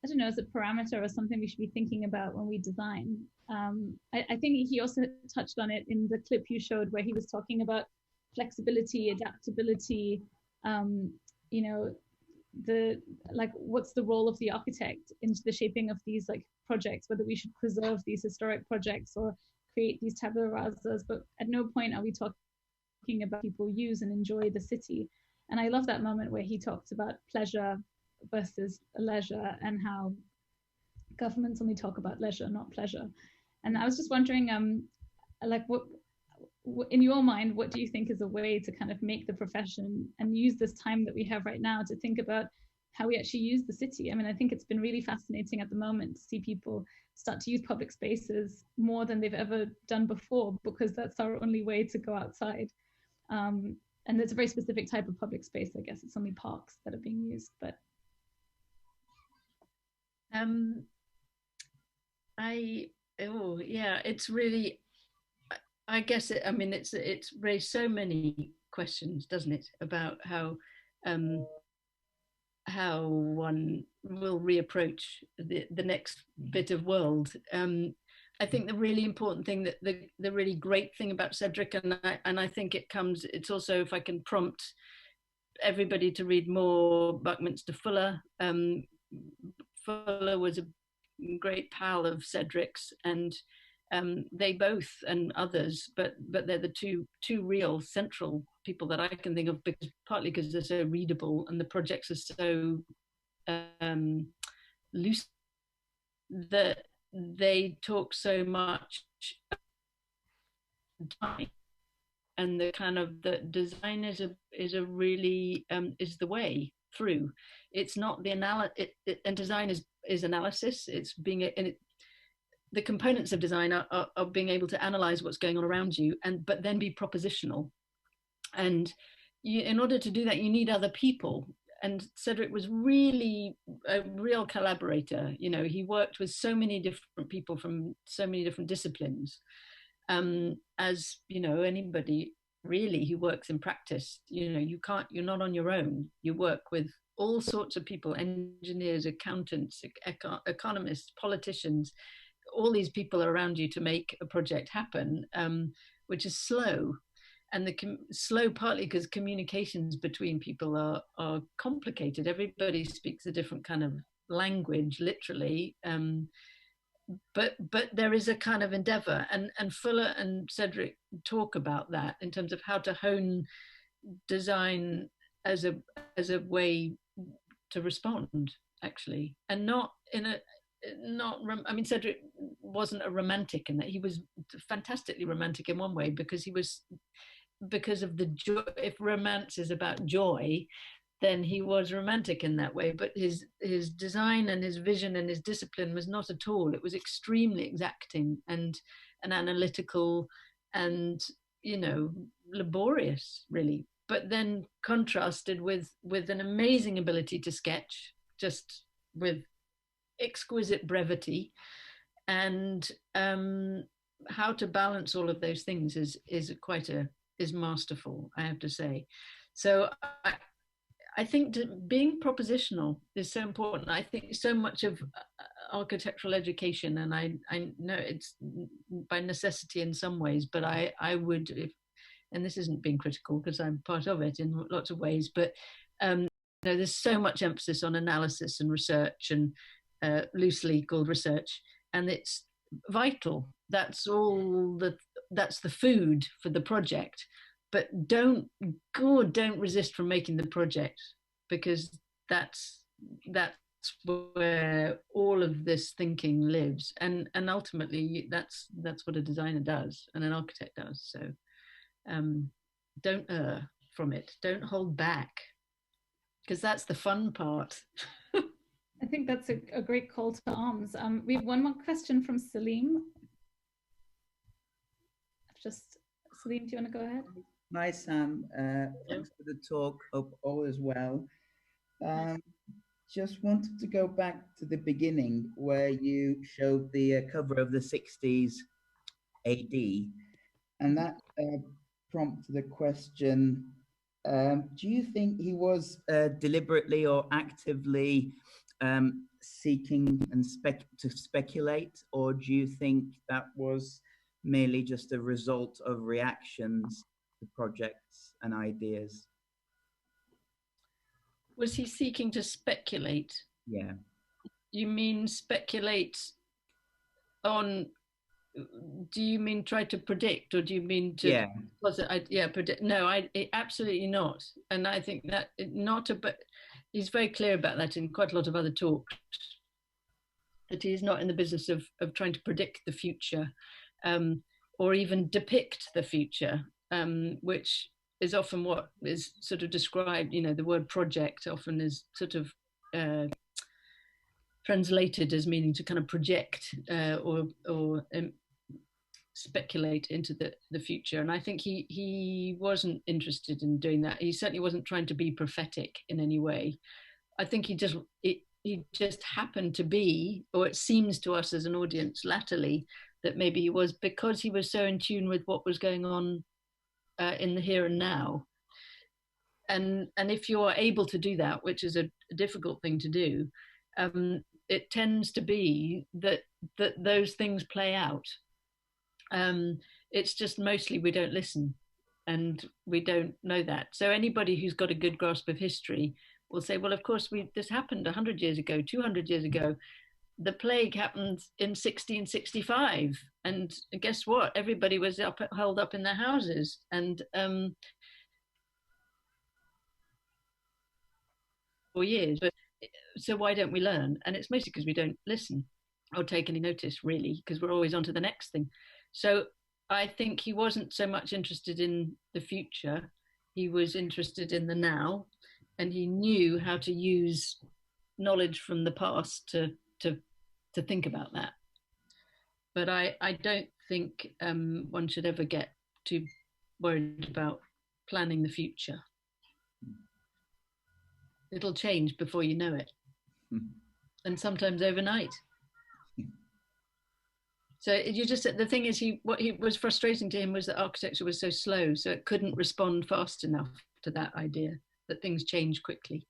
don't know, as a parameter or something we should be thinking about when we design. I think he also touched on it in the clip you showed where he was talking about flexibility, adaptability, what's the role of the architect into the shaping of these projects, whether we should preserve these historic projects or create these tabula rasas, but at no point are we talking about people use and enjoy the city. And I love that moment where he talks about pleasure versus leisure and how governments only talk about leisure, not pleasure. And I was just wondering, in your mind, what do you think is a way to kind of make the profession and use this time that we have right now to think about how we actually use the city? I mean, I think it's been really fascinating at the moment to see people start to use public spaces more than they've ever done before, because that's our only way to go outside. And it's a very specific type of public space, I guess. It's only parks that are being used, but. It's really, I guess, it's raised so many questions, doesn't it, about how one will reapproach the next bit of world. I think the really important thing, that the really great thing about Cedric, and I think it's also, if I can prompt everybody to read more Buckminster Fuller. Fuller was a great pal of Cedric's, and they both, and others, but they're the two real central people that I can think of, because partly because they're so readable and the projects are so loose, that they talk so much design, and the kind of the design is a really is the way through. It's not the and design is analysis. It's being the components of design are being able to analyze what's going on around you, but then be propositional. And in order to do that, you need other people. And Cedric was really a real collaborator. He worked with so many different people from so many different disciplines. As anybody really who works in practice, you're not on your own. You work with all sorts of people: engineers, accountants, economists, politicians. All these people are around you to make a project happen, which is slow. And slow partly because communications between people are complicated. Everybody speaks a different kind of language, literally. But there is a kind of endeavor, and Fuller and Cedric talk about that in terms of how to hone design as a way to respond, actually, and not in a Cedric wasn't a romantic in that. He was fantastically romantic in one way, because of the joy. If romance is about joy, then he was romantic in that way. But his design and his vision and his discipline was not at all. It was extremely exacting and analytical and laborious, really. But then contrasted with an amazing ability to sketch, just with exquisite brevity, and how to balance all of those things is masterful, I have to say. So I think being propositional is so important. I think so much of architectural education, and I know it's by necessity in some ways, but I would, and this isn't being critical because I'm part of it in lots of ways, but there's so much emphasis on analysis and research, and loosely called research, and it's vital. That's the food for the project. But don't resist from making the project, because that's where all of this thinking lives, and ultimately that's what a designer does and an architect does. So don't err from it. Don't hold back, because that's the fun part. I think that's a great call to arms. We have one more question from Salim. Salim, do you want to go ahead? Hi, Sam. Thanks for the talk. Hope all is well. Just wanted to go back to the beginning where you showed the cover of the 60s AD, and that prompted the question, do you think he was deliberately or actively seeking to speculate, or do you think that was merely just a result of reactions to projects and ideas? Was he seeking to speculate? Yeah. You mean speculate on, do you mean try to predict, or do you mean to predict? No, absolutely not. And I think that he's very clear about that in quite a lot of other talks, that he's not in the business of trying to predict the future. or even depict the future, which is often what is sort of described, you know, the word project often is sort of translated as meaning to kind of project or speculate into the future. And I think he wasn't interested in doing that. He certainly wasn't trying to be prophetic in any way. I think he just happened to be, or it seems to us as an audience latterly, that maybe he was, because he was so in tune with what was going on in the here and now. And if you are able to do that, which is a difficult thing to do, it tends to be that those things play out. It's just mostly we don't listen and we don't know that. So anybody who's got a good grasp of history will say, well, of course, this happened 100 years ago, 200 years ago. The plague happened in 1665. And guess what? Everybody was held up in their houses. And for years. But so why don't we learn? And it's mostly because we don't listen or take any notice, really, because we're always on to the next thing. So I think he wasn't so much interested in the future. He was interested in the now, and he knew how to use knowledge from the past to think about that. But I don't think one should ever get too worried about planning the future. It'll change before you know it, and sometimes overnight. So the thing is, what was frustrating to him was that architecture was so slow, so it couldn't respond fast enough to that idea that things change quickly.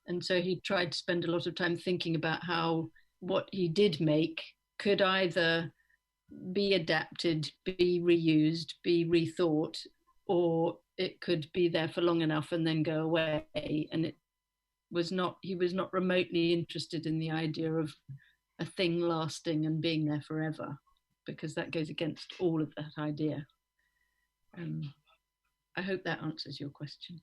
And so he tried to spend a lot of time thinking about how what he did make could either be adapted, be reused, be rethought, or it could be there for long enough and then go away. And he was not remotely interested in the idea of a thing lasting and being there forever, because that goes against all of that idea. I hope that answers your question.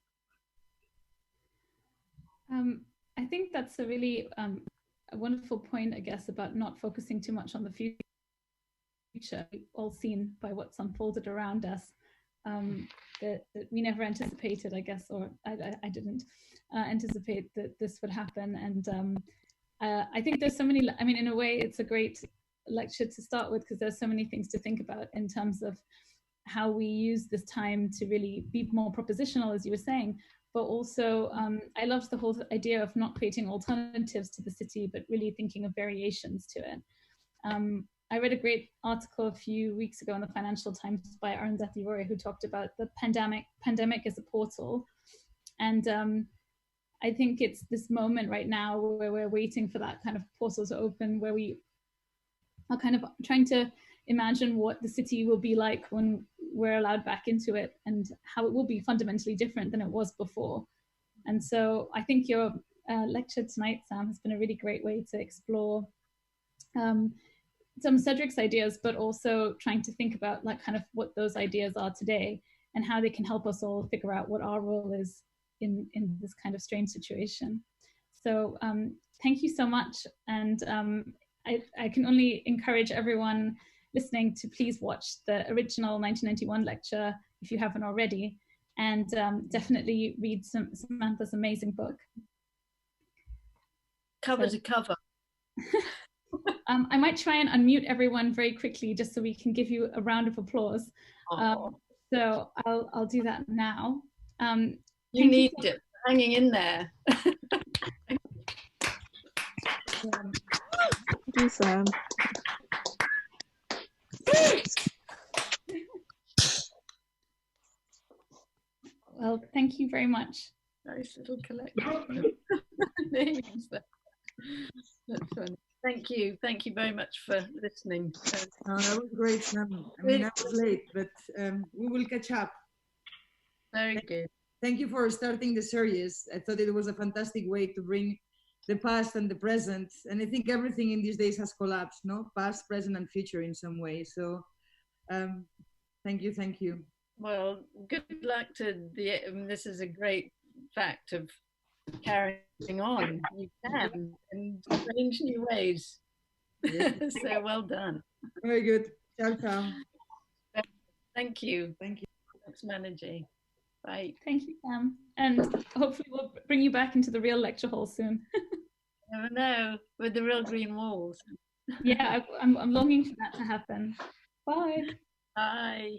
I think that's a really a wonderful point, I guess, about not focusing too much on the future, all seen by what's unfolded around us, that we never anticipated, I guess, or I didn't anticipate that this would happen. And I think there's so many, I mean, in a way, it's a great lecture to start with, because there's so many things to think about in terms of how we use this time to really be more propositional, as you were saying. But also, I loved the whole idea of not creating alternatives to the city, but really thinking of variations to it. I read a great article a few weeks ago in the Financial Times by Arundhati Roy, who talked about the pandemic as a portal. And I think it's this moment right now where we're waiting for that kind of portal to open, where we are kind of trying to imagine what the city will be like when we're allowed back into it, and how it will be fundamentally different than it was before. And so I think your lecture tonight, Sam, has been a really great way to explore some Cedric's ideas, but also trying to think about like kind of what those ideas are today and how they can help us all figure out what our role is in this kind of strange situation. So thank you so much. And I can only encourage everyone listening to please watch the original 1991 lecture if you haven't already, and definitely read Samantha's amazing book. Cover to cover. I might try and unmute everyone very quickly just so we can give you a round of applause. So I'll do that now. You need it hanging in there. Thank you, Sam. Well, thank you very much. Nice little collection. That's funny. Thank you very much for listening. That was great, Sam. I mean, I was late, but we will catch up. Very good. Thank you for starting the series. I thought it was a fantastic way to bring the past and the present. And I think everything in these days has collapsed, no? Past, present, and future in some way. So thank you, thank you. Well, good luck to this is a great fact of carrying on. You can in strange new ways. Yeah. So well done. Very good. Ciao, ciao. Thank you. Thank you. Thanks, Managing. Bye. Thank you, Sam. And hopefully we'll bring you back into the real lecture hall soon. Never know, with the real green walls. Yeah, I'm longing for that to happen. Bye. Bye.